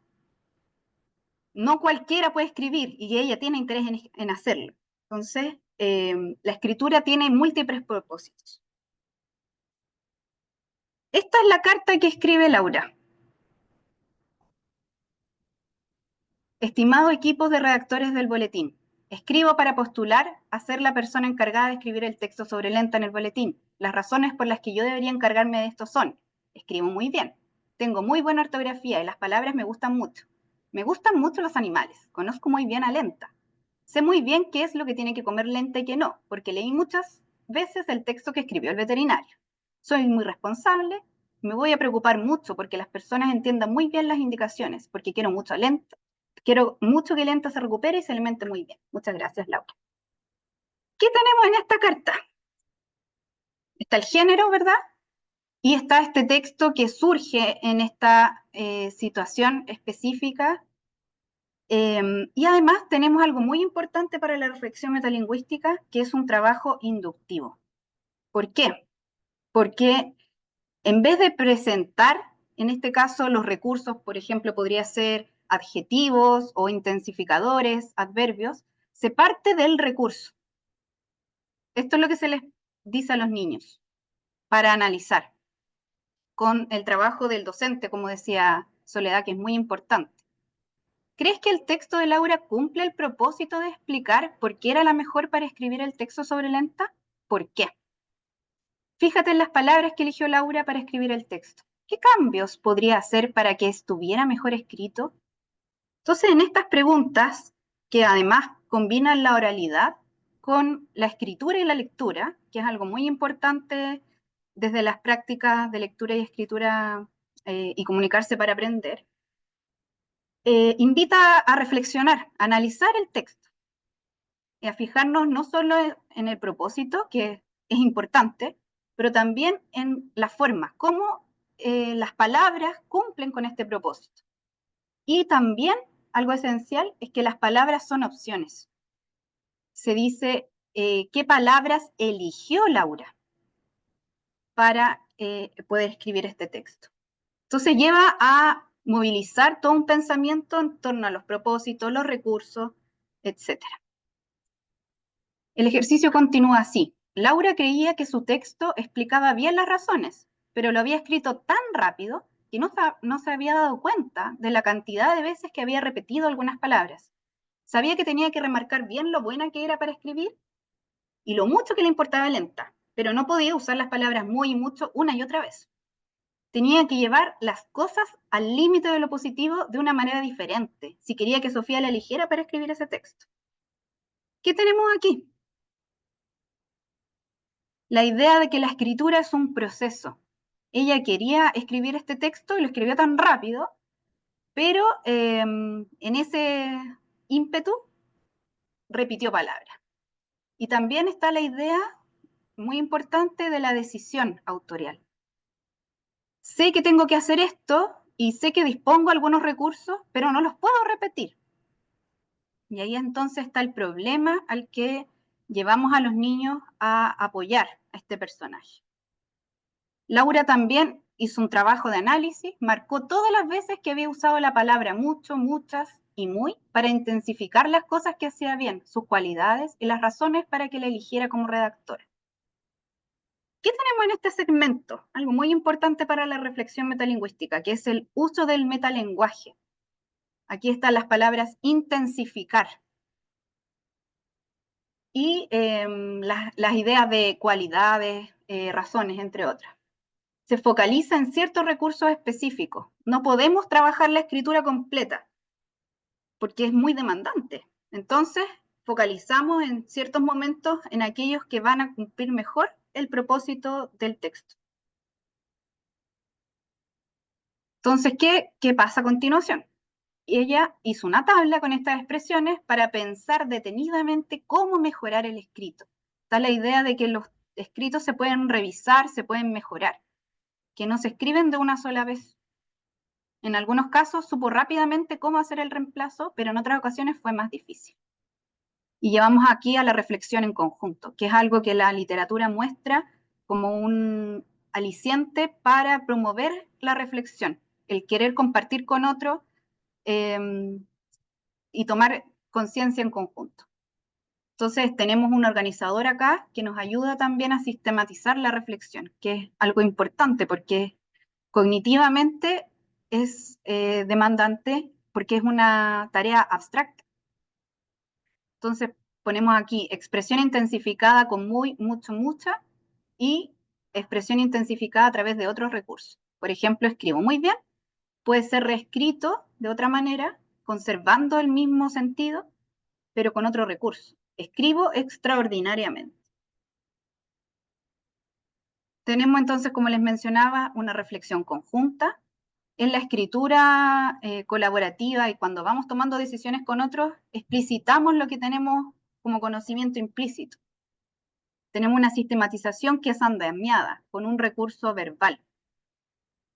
No cualquiera puede escribir y ella tiene interés en hacerlo. Entonces, la escritura tiene múltiples propósitos. Esta es la carta que escribe Laura. Estimado equipo de redactores del boletín, escribo para postular a ser la persona encargada de escribir el texto sobre Lenta en el boletín. Las razones por las que yo debería encargarme de esto son: escribo muy bien, tengo muy buena ortografía y las palabras me gustan mucho. Me gustan mucho los animales, conozco muy bien a Lenta. Sé muy bien qué es lo que tiene que comer Lenta y qué no, porque leí muchas veces el texto que escribió el veterinario. Soy muy responsable, me voy a preocupar mucho porque las personas entiendan muy bien las indicaciones, porque quiero mucho a Lenta. Quiero mucho que Lenta se recupere y se alimente muy bien. Muchas gracias, Laura. ¿Qué tenemos en esta carta? Está el género, ¿verdad? Y está este texto que surge en esta situación específica. Y además tenemos algo muy importante para la reflexión metalingüística, que es un trabajo inductivo. ¿Por qué? Porque en vez de presentar, en este caso, los recursos, por ejemplo, podría ser adjetivos o intensificadores, adverbios, se parte del recurso. Esto es lo que se les dice a los niños para analizar, con el trabajo del docente, como decía Soledad, que es muy importante. ¿Crees que el texto de Laura cumple el propósito de explicar por qué era la mejor para escribir el texto sobre Lenta? ¿Por qué? Fíjate en las palabras que eligió Laura para escribir el texto. ¿Qué cambios podría hacer para que estuviera mejor escrito? Entonces, en estas preguntas, que además combinan la oralidad con la escritura y la lectura, que es algo muy importante desde las prácticas de lectura y escritura y comunicarse para aprender, invita a reflexionar, a analizar el texto y a fijarnos no solo en el propósito, que es importante, pero también en la forma, cómo las palabras cumplen con este propósito. Y también algo esencial es que las palabras son opciones. Se dice qué palabras eligió Laura para poder escribir este texto. Entonces lleva a movilizar todo un pensamiento en torno a los propósitos, los recursos, etc. El ejercicio continúa así. Laura creía que su texto explicaba bien las razones, pero lo había escrito tan rápido que no se había dado cuenta de la cantidad de veces que había repetido algunas palabras. Sabía que tenía que remarcar bien lo buena que era para escribir y lo mucho que le importaba lenta, pero no podía usar las palabras muy y mucho una y otra vez. Tenía que llevar las cosas al límite de lo positivo de una manera diferente, si quería que Sofía la eligiera para escribir ese texto. ¿Qué tenemos aquí? La idea de que la escritura es un proceso. Ella quería escribir este texto y lo escribió tan rápido, pero en ese ímpetu repitió palabras. Y también está la idea muy importante de la decisión autorial. Sé que tengo que hacer esto y sé que dispongo algunos recursos, pero no los puedo repetir. Y ahí entonces está el problema al que llevamos a los niños a apoyar a este personaje. Laura también hizo un trabajo de análisis, marcó todas las veces que había usado la palabra mucho, muchas y muy para intensificar las cosas que hacía bien, sus cualidades y las razones para que la eligiera como redactora. ¿Qué tenemos en este segmento? Algo muy importante para la reflexión metalingüística, que es el uso del metalenguaje. Aquí están las palabras intensificar y las ideas de cualidades, razones, entre otras. Se focaliza en ciertos recursos específicos. No podemos trabajar la escritura completa porque es muy demandante. Entonces, focalizamos en ciertos momentos en aquellos que van a cumplir mejor el propósito del texto. Entonces, ¿qué pasa a continuación? Ella hizo una tabla con estas expresiones para pensar detenidamente cómo mejorar el escrito. Está la idea de que los escritos se pueden revisar, se pueden mejorar, que no se escriben de una sola vez. En algunos casos supo rápidamente cómo hacer el reemplazo, pero en otras ocasiones fue más difícil. Y llevamos aquí a la reflexión en conjunto, que es algo que la literatura muestra como un aliciente para promover la reflexión, el querer compartir con otro y tomar conciencia en conjunto. Entonces tenemos un organizador acá que nos ayuda también a sistematizar la reflexión, que es algo importante porque cognitivamente es demandante porque es una tarea abstracta. Entonces ponemos aquí expresión intensificada con muy, mucho, mucha y expresión intensificada a través de otros recursos. Por ejemplo, escribo muy bien, puede ser reescrito de otra manera, conservando el mismo sentido, pero con otro recurso. Escribo extraordinariamente. Tenemos entonces, como les mencionaba, una reflexión conjunta. En la escritura colaborativa y cuando vamos tomando decisiones con otros, explicitamos lo que tenemos como conocimiento implícito. Tenemos una sistematización que es andamiada, con un recurso verbal.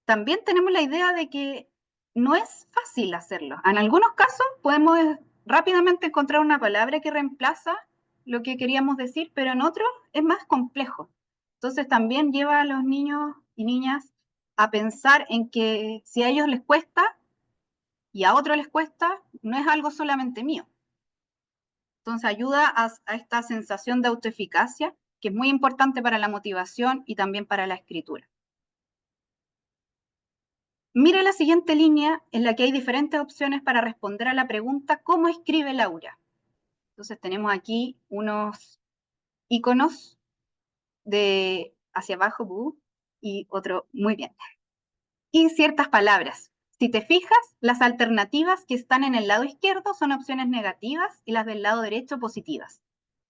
También tenemos la idea de que no es fácil hacerlo. En algunos casos podemos rápidamente encontrar una palabra que reemplaza lo que queríamos decir, pero en otros es más complejo. Entonces también lleva a los niños y niñas a pensar en que si a ellos les cuesta y a otros les cuesta, no es algo solamente mío. Entonces ayuda a esta sensación de autoeficacia, que es muy importante para la motivación y también para la escritura. Mira la siguiente línea en la que hay diferentes opciones para responder a la pregunta ¿cómo escribe Laura? Entonces tenemos aquí unos iconos de hacia abajo y otro muy bien. Y ciertas palabras. Si te fijas, las alternativas que están en el lado izquierdo son opciones negativas y las del lado derecho positivas.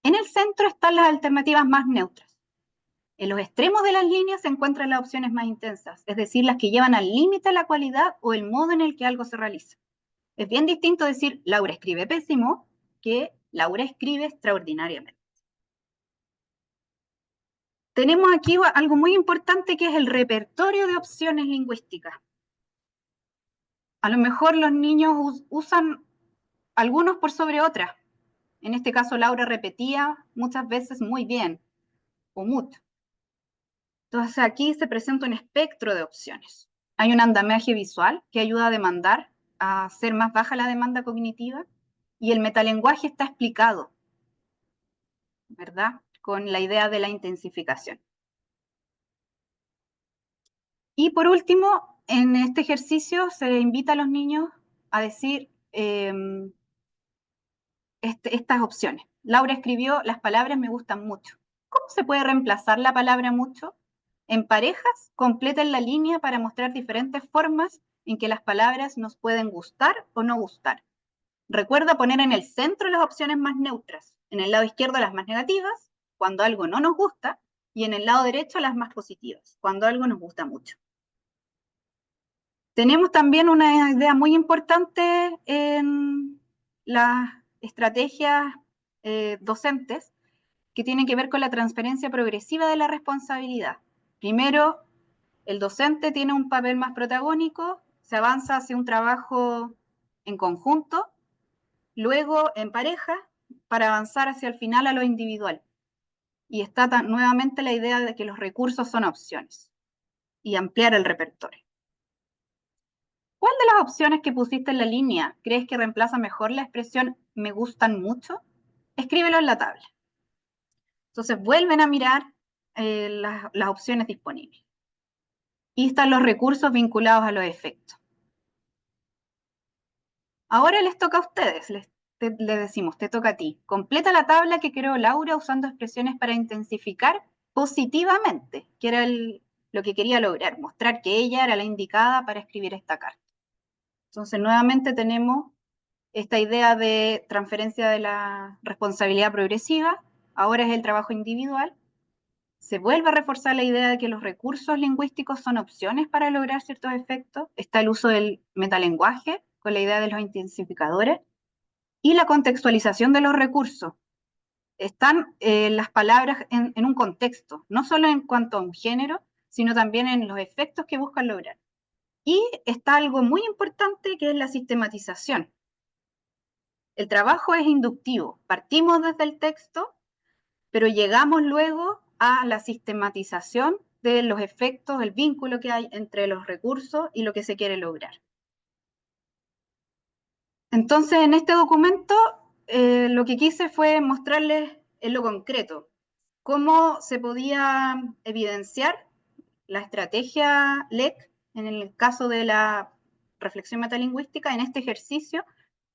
En el centro están las alternativas más neutras. En los extremos de las líneas se encuentran las opciones más intensas, es decir, las que llevan al límite la cualidad o el modo en el que algo se realiza. Es bien distinto decir Laura escribe pésimo que Laura escribe extraordinariamente. Tenemos aquí algo muy importante que es el repertorio de opciones lingüísticas. A lo mejor los niños usan algunos por sobre otras. En este caso, Laura repetía muchas veces muy bien o mucho. Entonces, aquí se presenta un espectro de opciones. Hay un andamiaje visual que ayuda a hacer más baja la demanda cognitiva, y el metalenguaje está explicado, ¿verdad? Con la idea de la intensificación. Y por último, en este ejercicio se invita a los niños a decir estas opciones. Laura escribió, las palabras me gustan mucho. ¿Cómo se puede reemplazar la palabra mucho? En parejas, completen la línea para mostrar diferentes formas en que las palabras nos pueden gustar o no gustar. Recuerda poner en el centro las opciones más neutras, en el lado izquierdo las más negativas, cuando algo no nos gusta, y en el lado derecho las más positivas, cuando algo nos gusta mucho. Tenemos también una idea muy importante en las estrategias docentes que tienen que ver con la transferencia progresiva de la responsabilidad. Primero, el docente tiene un papel más protagónico, se avanza hacia un trabajo en conjunto, luego en pareja, para avanzar hacia el final a lo individual. Y está nuevamente la idea de que los recursos son opciones y ampliar el repertorio. ¿Cuál de las opciones que pusiste en la línea crees que reemplaza mejor la expresión me gustan mucho? Escríbelo en la tabla. Entonces vuelven a mirar las opciones disponibles. Y están los recursos vinculados a los efectos. Ahora les toca a ustedes, les decimos, te toca a ti. Completa la tabla que creó Laura usando expresiones para intensificar positivamente, que era lo que quería lograr, mostrar que ella era la indicada para escribir esta carta. Entonces nuevamente tenemos esta idea de transferencia de la responsabilidad progresiva, ahora es el trabajo individual. Se vuelve a reforzar la idea de que los recursos lingüísticos son opciones para lograr ciertos efectos. Está el uso del metalenguaje, con la idea de los intensificadores, y la contextualización de los recursos. Están las palabras en un contexto, no solo en cuanto a un género, sino también en los efectos que buscan lograr. Y está algo muy importante que es la sistematización. El trabajo es inductivo. Partimos desde el texto, pero llegamos luego a la sistematización de los efectos, el vínculo que hay entre los recursos y lo que se quiere lograr. Entonces, en este documento, lo que quise fue mostrarles en lo concreto cómo se podía evidenciar la estrategia LEC en el caso de la reflexión metalingüística en este ejercicio,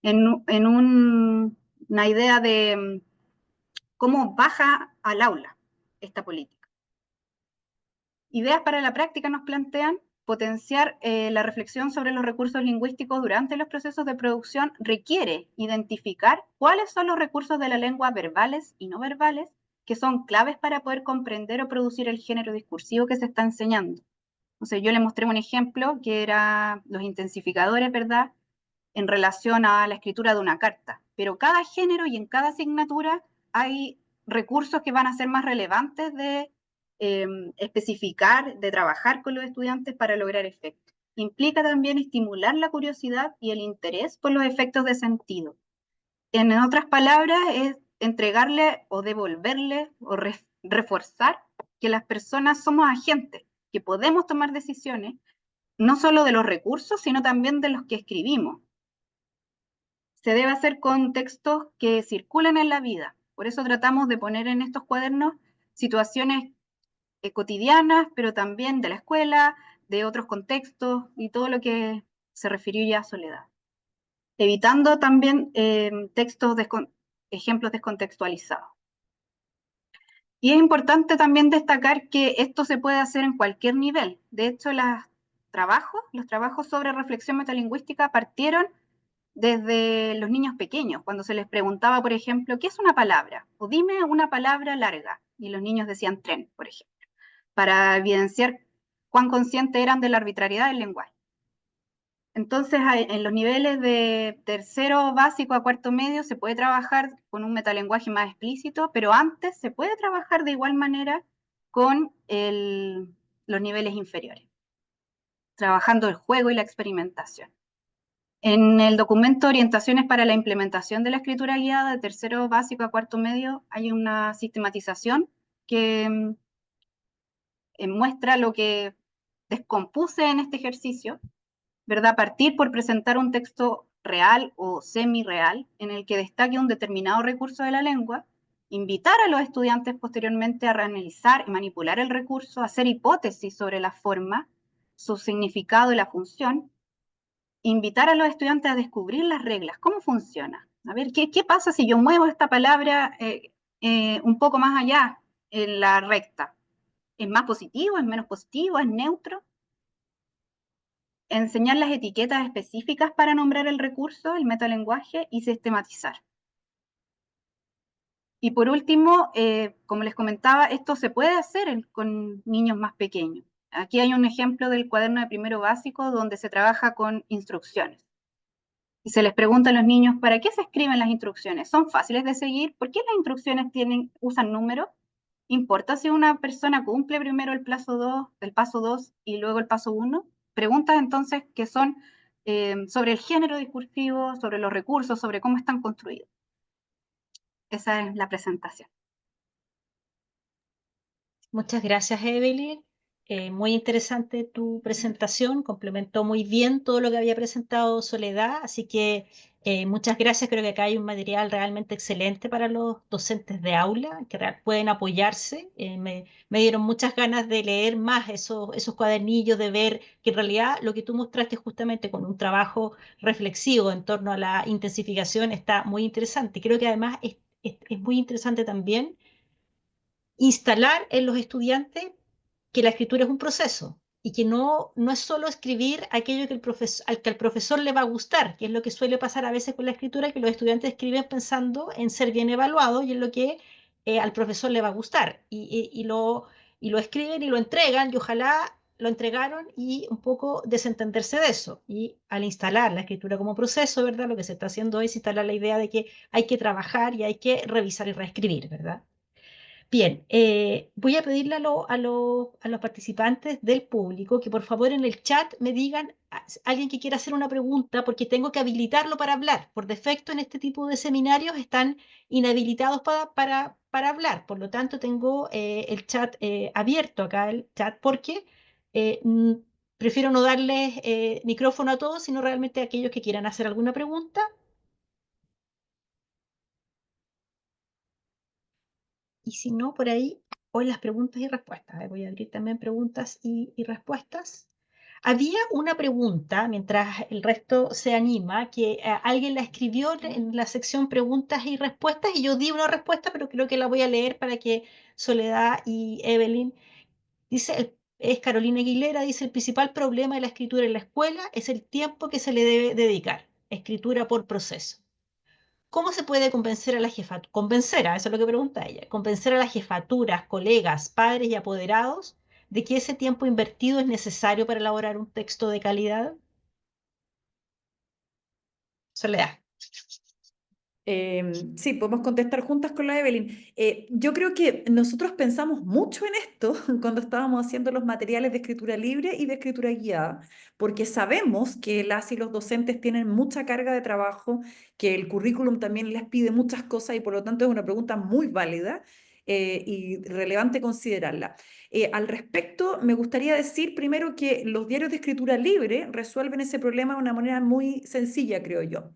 en una idea de cómo baja al aula esta política. Ideas para la práctica nos plantean potenciar la reflexión sobre los recursos lingüísticos durante los procesos de producción requiere identificar cuáles son los recursos de la lengua verbales y no verbales que son claves para poder comprender o producir el género discursivo que se está enseñando. O sea, yo le mostré un ejemplo que era los intensificadores, ¿verdad?, en relación a la escritura de una carta. Pero cada género y en cada asignatura hay recursos que van a ser más relevantes de especificar, de trabajar con los estudiantes para lograr efectos. Implica también estimular la curiosidad y el interés por los efectos de sentido. En otras palabras, es entregarle o devolverle o reforzar que las personas somos agentes, que podemos tomar decisiones, no solo de los recursos, sino también de los que escribimos. Se debe hacer con textos que circulen en la vida. Por eso tratamos de poner en estos cuadernos situaciones cotidianas, pero también de la escuela, de otros contextos y todo lo que se refirió ya a Soledad. Evitando también ejemplos descontextualizados. Y es importante también destacar que esto se puede hacer en cualquier nivel. De hecho, los trabajos sobre reflexión metalingüística partieron desde los niños pequeños, cuando se les preguntaba, por ejemplo, ¿qué es una palabra? O dime una palabra larga. Y los niños decían tren, por ejemplo, para evidenciar cuán conscientes eran de la arbitrariedad del lenguaje. Entonces, en los niveles de tercero básico a cuarto medio se puede trabajar con un metalenguaje más explícito, pero antes se puede trabajar de igual manera con los niveles inferiores, trabajando el juego y la experimentación. En el documento Orientaciones para la implementación de la escritura guiada de tercero básico a cuarto medio hay una sistematización que muestra lo que descompuse en este ejercicio, ¿verdad? Partir por presentar un texto real o semi-real en el que destaque un determinado recurso de la lengua, invitar a los estudiantes posteriormente a reanalizar y manipular el recurso, hacer hipótesis sobre la forma, su significado y la función, invitar a los estudiantes a descubrir las reglas, cómo funciona. A ver, ¿qué pasa si yo muevo esta palabra un poco más allá en la recta? ¿Es más positivo? ¿Es menos positivo? ¿Es neutro? Enseñar las etiquetas específicas para nombrar el recurso, el metalenguaje, y sistematizar. Y por último, como les comentaba, esto se puede hacer con niños más pequeños. Aquí hay un ejemplo del cuaderno de primero básico donde se trabaja con instrucciones. Y se les pregunta a los niños, ¿para qué se escriben las instrucciones? ¿Son fáciles de seguir? ¿Por qué las instrucciones usan números? ¿Importa si una persona cumple primero el paso 2 y luego el paso 1? Preguntas entonces que son sobre el género discursivo, sobre los recursos, sobre cómo están construidos. Esa es la presentación. Muchas gracias, Evelyn. Muy interesante tu presentación, complementó muy bien todo lo que había presentado Soledad, así que muchas gracias. Creo que acá hay un material realmente excelente para los docentes de aula que pueden apoyarse. Me dieron muchas ganas de leer más esos cuadernillos, de ver que en realidad lo que tú mostraste justamente con un trabajo reflexivo en torno a la intensificación está muy interesante. Creo que además es muy interesante también instalar en los estudiantes que la escritura es un proceso y que no es solo escribir aquello que al que al profesor le va a gustar, que es lo que suele pasar a veces con la escritura, que los estudiantes escriben pensando en ser bien evaluados y en lo que al profesor le va a gustar. Y lo escriben y lo entregan y ojalá lo entregaron y un poco desentenderse de eso. Y al instalar la escritura como proceso, ¿verdad? Lo que se está haciendo es instalar la idea de que hay que trabajar y hay que revisar y reescribir, ¿verdad? Bien, voy a pedirle a los participantes del público que por favor en el chat me digan alguien que quiera hacer una pregunta, porque tengo que habilitarlo para hablar. Por defecto en este tipo de seminarios están inhabilitados para hablar. Por lo tanto, tengo el chat abierto acá, el chat, porque eh, mm, prefiero no darles micrófono a todos, sino realmente a aquellos que quieran hacer alguna pregunta. Y si no, por ahí, hoy las preguntas y respuestas. A ver, voy a abrir también preguntas y respuestas. Había una pregunta, mientras el resto se anima, que alguien la escribió en la sección preguntas y respuestas y yo di una respuesta, pero creo que la voy a leer para que Soledad y Evelyn, es Carolina Aguilera, dice, el principal problema de la escritura en la escuela es el tiempo que se le debe dedicar. Escritura por proceso. ¿Cómo se puede convencer a la jefatura? Convencer, eso es lo que pregunta ella. Convencer a las jefaturas, colegas, padres y apoderados de que ese tiempo invertido es necesario para elaborar un texto de calidad. Soledad. Sí, podemos contestar juntas con la Evelyn. Yo creo que nosotros pensamos mucho en esto cuando estábamos haciendo los materiales de escritura libre y de escritura guiada, porque sabemos que las y los docentes tienen mucha carga de trabajo, que el currículum también les pide muchas cosas y por lo tanto es una pregunta muy válida y relevante considerarla. Al respecto, me gustaría decir primero que los diarios de escritura libre resuelven ese problema de una manera muy sencilla, creo yo.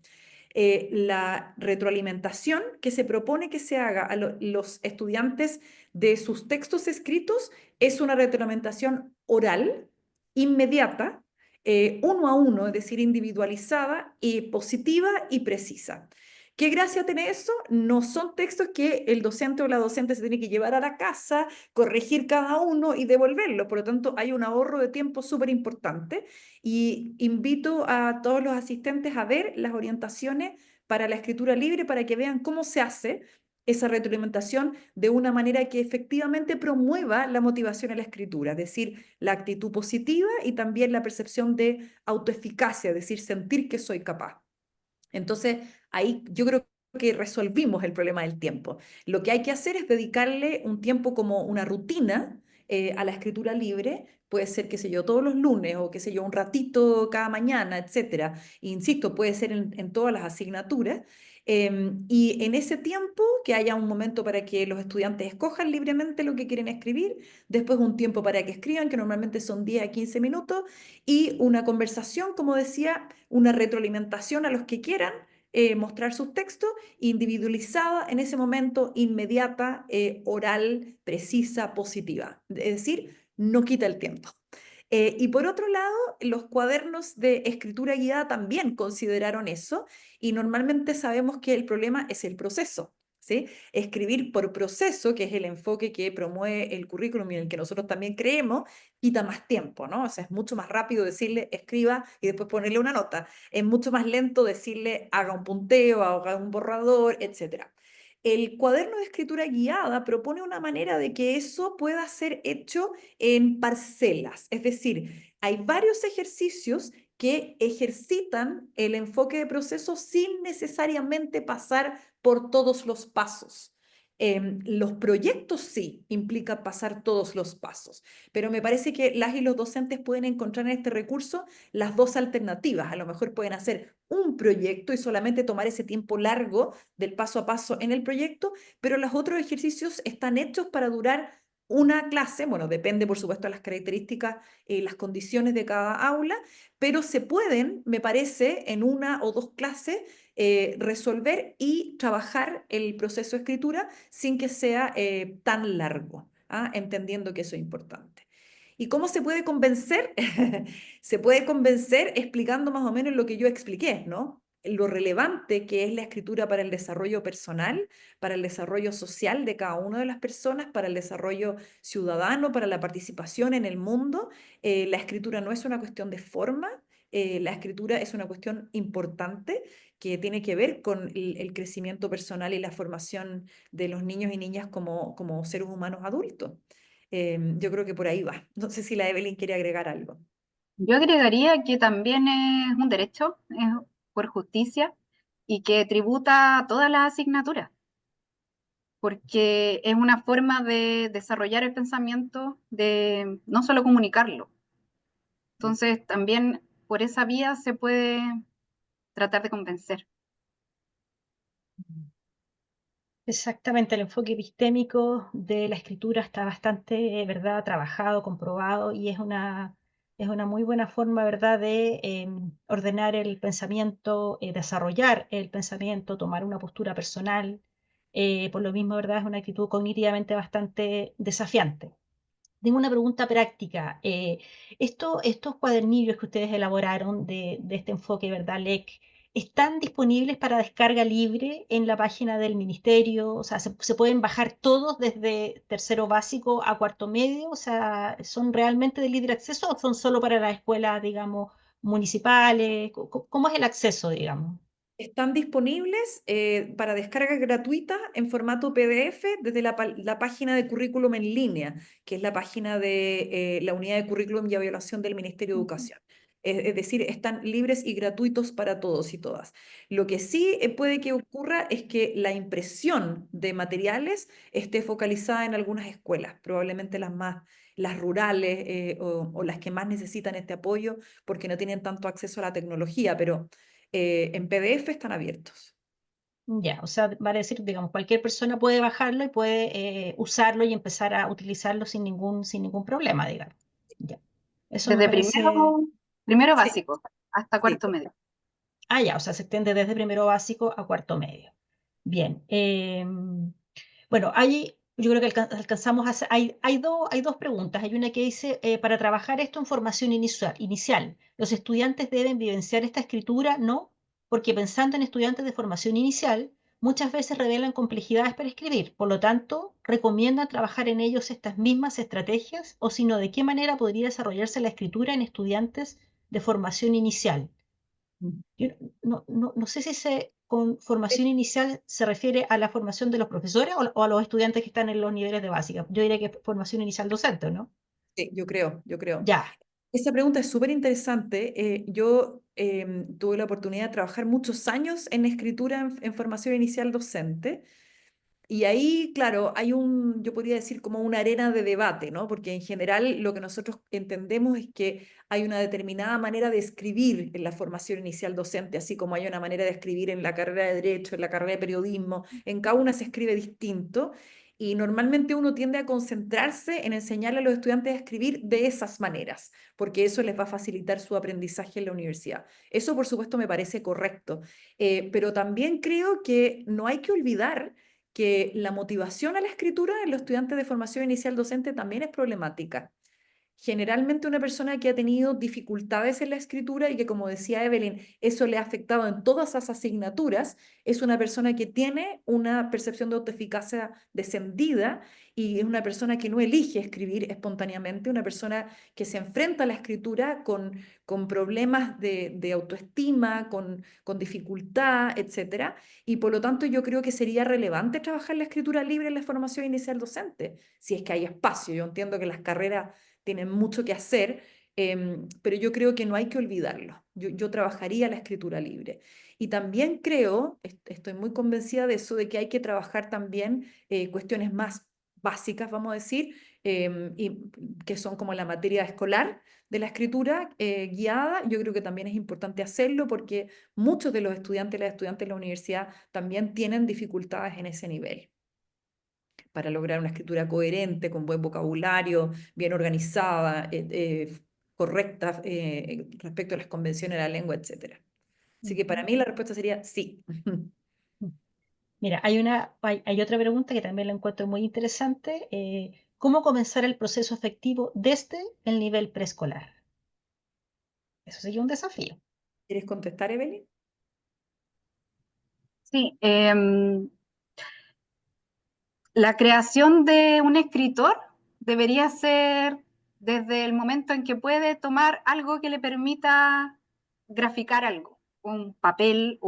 La retroalimentación que se propone que se haga a los estudiantes de sus textos escritos es una retroalimentación oral, inmediata, uno a uno, es decir, individualizada y positiva y precisa. ¿Qué gracia tiene eso? No son textos que el docente o la docente se tiene que llevar a la casa, corregir cada uno y devolverlo. Por lo tanto, hay un ahorro de tiempo súper importante y invito a todos los asistentes a ver las orientaciones para la escritura libre para que vean cómo se hace esa retroalimentación de una manera que efectivamente promueva la motivación a la escritura, es decir, la actitud positiva y también la percepción de autoeficacia, es decir, sentir que soy capaz. Entonces, ahí yo creo que resolvimos el problema del tiempo. Lo que hay que hacer es dedicarle un tiempo como una rutina a la escritura libre. Puede ser, qué sé yo, todos los lunes o qué sé yo, un ratito cada mañana, etcétera. Insisto, puede ser en todas las asignaturas. Y en ese tiempo que haya un momento para que los estudiantes escojan libremente lo que quieren escribir, después un tiempo para que escriban, que normalmente son 10 a 15 minutos, y una conversación, como decía, una retroalimentación a los que quieran mostrar sus textos, individualizada en ese momento, inmediata, oral, precisa, positiva. Es decir, no quita el tiempo. Y por otro lado, los cuadernos de escritura guiada también consideraron eso y normalmente sabemos que el problema es el proceso. ¿Sí? Escribir por proceso, que es el enfoque que promueve el currículum y en el que nosotros también creemos, quita más tiempo, ¿no? O sea, es mucho más rápido decirle escriba y después ponerle una nota. Es mucho más lento decirle haga un punteo, haga un borrador, etcétera. El cuaderno de escritura guiada propone una manera de que eso pueda ser hecho en parcelas, es decir, hay varios ejercicios que ejercitan el enfoque de proceso sin necesariamente pasar por todos los pasos. Los proyectos sí implican pasar todos los pasos, pero me parece que las y los docentes pueden encontrar en este recurso las dos alternativas. A lo mejor pueden hacer un proyecto y solamente tomar ese tiempo largo del paso a paso en el proyecto, pero los otros ejercicios están hechos para durar una clase, bueno, depende por supuesto de las características, las condiciones de cada aula, pero se pueden, me parece, en una o dos clases resolver y trabajar el proceso de escritura sin que sea tan largo, ¿ah? Entendiendo que eso es importante. ¿Y cómo se puede convencer? Se puede convencer explicando más o menos lo que yo expliqué, ¿no? Lo relevante que es la escritura para el desarrollo personal, para el desarrollo social de cada una de las personas, para el desarrollo ciudadano, para la participación en el mundo. La escritura no es una cuestión de forma, la escritura es una cuestión importante que tiene que ver con el crecimiento personal y la formación de los niños y niñas como seres humanos adultos. Yo creo que por ahí va. No sé si la Evelyn quiere agregar algo. Yo agregaría que también es un derecho, es por justicia, y que tributa a todas las asignaturas, porque es una forma de desarrollar el pensamiento, de no solo comunicarlo. Entonces, también por esa vía se puede tratar de convencer. Exactamente, el enfoque epistémico de la escritura está bastante, ¿verdad?, trabajado, comprobado, y es una muy buena forma, ¿verdad?, de ordenar el pensamiento, desarrollar el pensamiento, tomar una postura personal. Por lo mismo, ¿verdad?, es una actitud cognitivamente bastante desafiante. Tengo una pregunta práctica. Estos cuadernillos que ustedes elaboraron de este enfoque, ¿verdad, LEC? ¿Están disponibles para descarga libre en la página del ministerio? O sea, ¿se pueden bajar todos desde tercero básico a cuarto medio? O sea, ¿son realmente de libre acceso o son solo para las escuelas, digamos, municipales? ¿Cómo es el acceso, digamos? Están disponibles para descarga gratuita en formato PDF desde la página de currículum en línea, que es la página de la unidad de currículum y evaluación del Ministerio de Ujú. Educación. Es decir, están libres y gratuitos para todos y todas. Lo que sí puede que ocurra es que la impresión de materiales esté focalizada en algunas escuelas, probablemente las rurales o las que más necesitan este apoyo porque no tienen tanto acceso a la tecnología, pero en PDF están abiertos. Ya, o sea, vale decir, digamos, cualquier persona puede bajarlo y puede usarlo y empezar a utilizarlo sin ningún problema, digamos. Ya. Eso me Desde parece, primero Sí, básico hasta sí. cuarto medio. ya, o sea, se extiende desde primero básico a cuarto medio. Bien. Bueno, yo creo que alcanzamos a hay dos preguntas. Hay una que dice, para trabajar esto en formación inicial, ¿los estudiantes deben vivenciar esta escritura? No, porque pensando en estudiantes de formación inicial, muchas veces revelan complejidades para escribir. Por lo tanto, ¿recomiendan trabajar en ellos estas mismas estrategias? O si no, ¿de qué manera podría desarrollarse la escritura en estudiantes de formación inicial? Yo no sé si se con formación inicial se refiere a la formación de los profesores o a los estudiantes que están en los niveles de básica. Yo diría que es formación inicial docente, ¿no? Sí, yo creo. Ya. Esa pregunta es súper interesante. Yo tuve la oportunidad de trabajar muchos años en escritura en formación inicial docente. Y ahí, claro, hay yo podría decir como una arena de debate, ¿no? Porque en general lo que nosotros entendemos es que hay una determinada manera de escribir en la formación inicial docente, así como hay una manera de escribir en la carrera de Derecho, en la carrera de Periodismo, en cada una se escribe distinto. Y normalmente uno tiende a concentrarse en enseñarle a los estudiantes a escribir de esas maneras, porque eso les va a facilitar su aprendizaje en la universidad. Eso, por supuesto, me parece correcto. Pero también creo que no hay que olvidar que la motivación a la escritura en los estudiantes de formación inicial docente también es problemática. Generalmente una persona que ha tenido dificultades en la escritura y que, como decía Evelyn, eso le ha afectado en todas esas asignaturas, es una persona que tiene una percepción de autoeficacia descendida y es una persona que no elige escribir espontáneamente, una persona que se enfrenta a la escritura con problemas de autoestima, con dificultad, etcétera. Y por lo tanto yo creo que sería relevante trabajar la escritura libre en la formación inicial docente, si es que hay espacio. Yo entiendo que las carreras tienen mucho que hacer, pero yo creo que no hay que olvidarlo. Yo trabajaría la escritura libre. Y también creo, estoy muy convencida de eso, de que hay que trabajar también cuestiones más básicas, vamos a decir, y que son como la materia escolar de la escritura guiada. Yo creo que también es importante hacerlo porque muchos de los estudiantes y las estudiantes de la universidad también tienen dificultades en ese nivel para lograr una escritura coherente, con buen vocabulario, bien organizada, correcta respecto a las convenciones de la lengua, etc. Así que para mí la respuesta sería sí. Mira, hay otra pregunta que también la encuentro muy interesante. ¿Cómo comenzar el proceso efectivo desde el nivel preescolar? Eso sería un desafío. ¿Quieres contestar, Evelyn? Sí, la creación de un escritor debería ser desde el momento en que puede tomar algo que le permita graficar algo, un papel,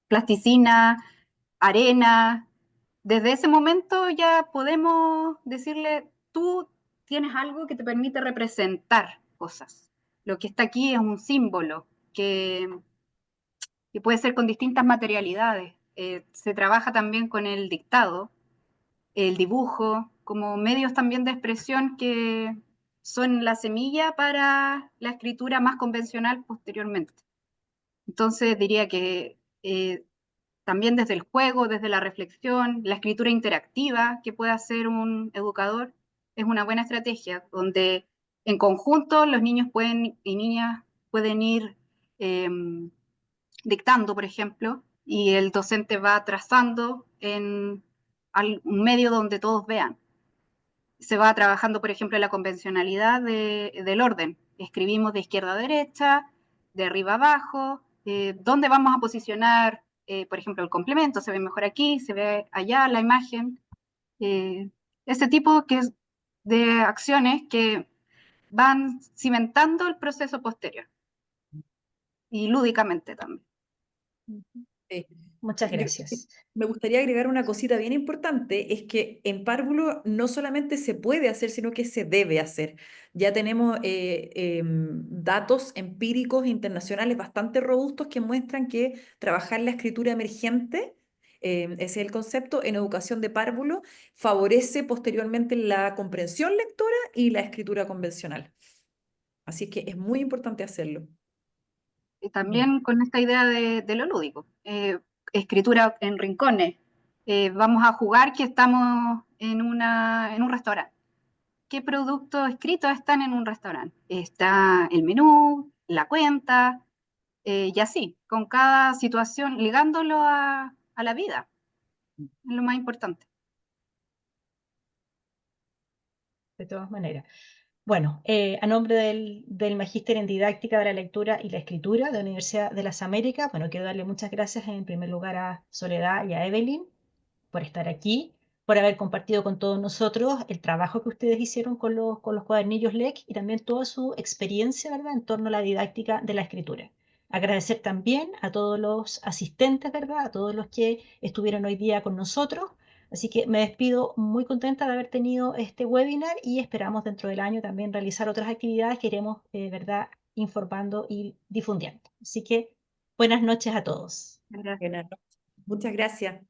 plasticina, arena. Desde ese momento ya podemos decirle, tú tienes algo que te permite representar cosas. Lo que está aquí es un símbolo que puede ser con distintas materialidades. Se trabaja también con el dictado, el dibujo, como medios también de expresión que son la semilla para la escritura más convencional posteriormente. Entonces diría que también desde el juego, desde la reflexión, la escritura interactiva que puede hacer un educador es una buena estrategia, donde en conjunto los niños y niñas pueden ir eh, dictando, por ejemplo, y el docente va trazando en un medio donde todos vean. Se va trabajando, por ejemplo, en la convencionalidad del orden. Escribimos de izquierda a derecha, de arriba a abajo, dónde vamos a posicionar, por ejemplo, el complemento, se ve mejor aquí, se ve allá la imagen. Ese tipo de acciones que van cimentando el proceso posterior y lúdicamente también. Sí. Muchas Yo gracias. me gustaría agregar una cosita bien importante, es que en párvulo no solamente se puede hacer, sino que se debe hacer. Ya tenemos datos empíricos internacionales bastante robustos que muestran que trabajar la escritura emergente, ese es el concepto, en educación de párvulo, favorece posteriormente la comprensión lectora y la escritura convencional. Así es que es muy importante hacerlo. Y Bien. también con esta idea de lo lúdico. Escritura en rincones. Vamos a jugar que estamos en un restaurante. ¿Qué productos escritos están en un restaurante? Está el menú, la cuenta, y así, con cada situación, ligándolo a la vida. Es lo más importante. De todas maneras. Bueno, a nombre del Magíster en Didáctica de la Lectura y la Escritura de la Universidad de las Américas, bueno, quiero darle muchas gracias en primer lugar a Soledad y a Evelyn por estar aquí, por haber compartido con todos nosotros el trabajo que ustedes hicieron con los cuadernillos LEC y también toda su experiencia, ¿verdad?, en torno a la didáctica de la escritura. Agradecer también a todos los asistentes, ¿verdad? A todos los que estuvieron hoy día con nosotros. Así que me despido muy contenta de haber tenido este webinar y esperamos dentro del año también realizar otras actividades que iremos, ¿verdad?, informando y difundiendo. Así que buenas noches a todos. Gracias. Buenas noches. Muchas gracias.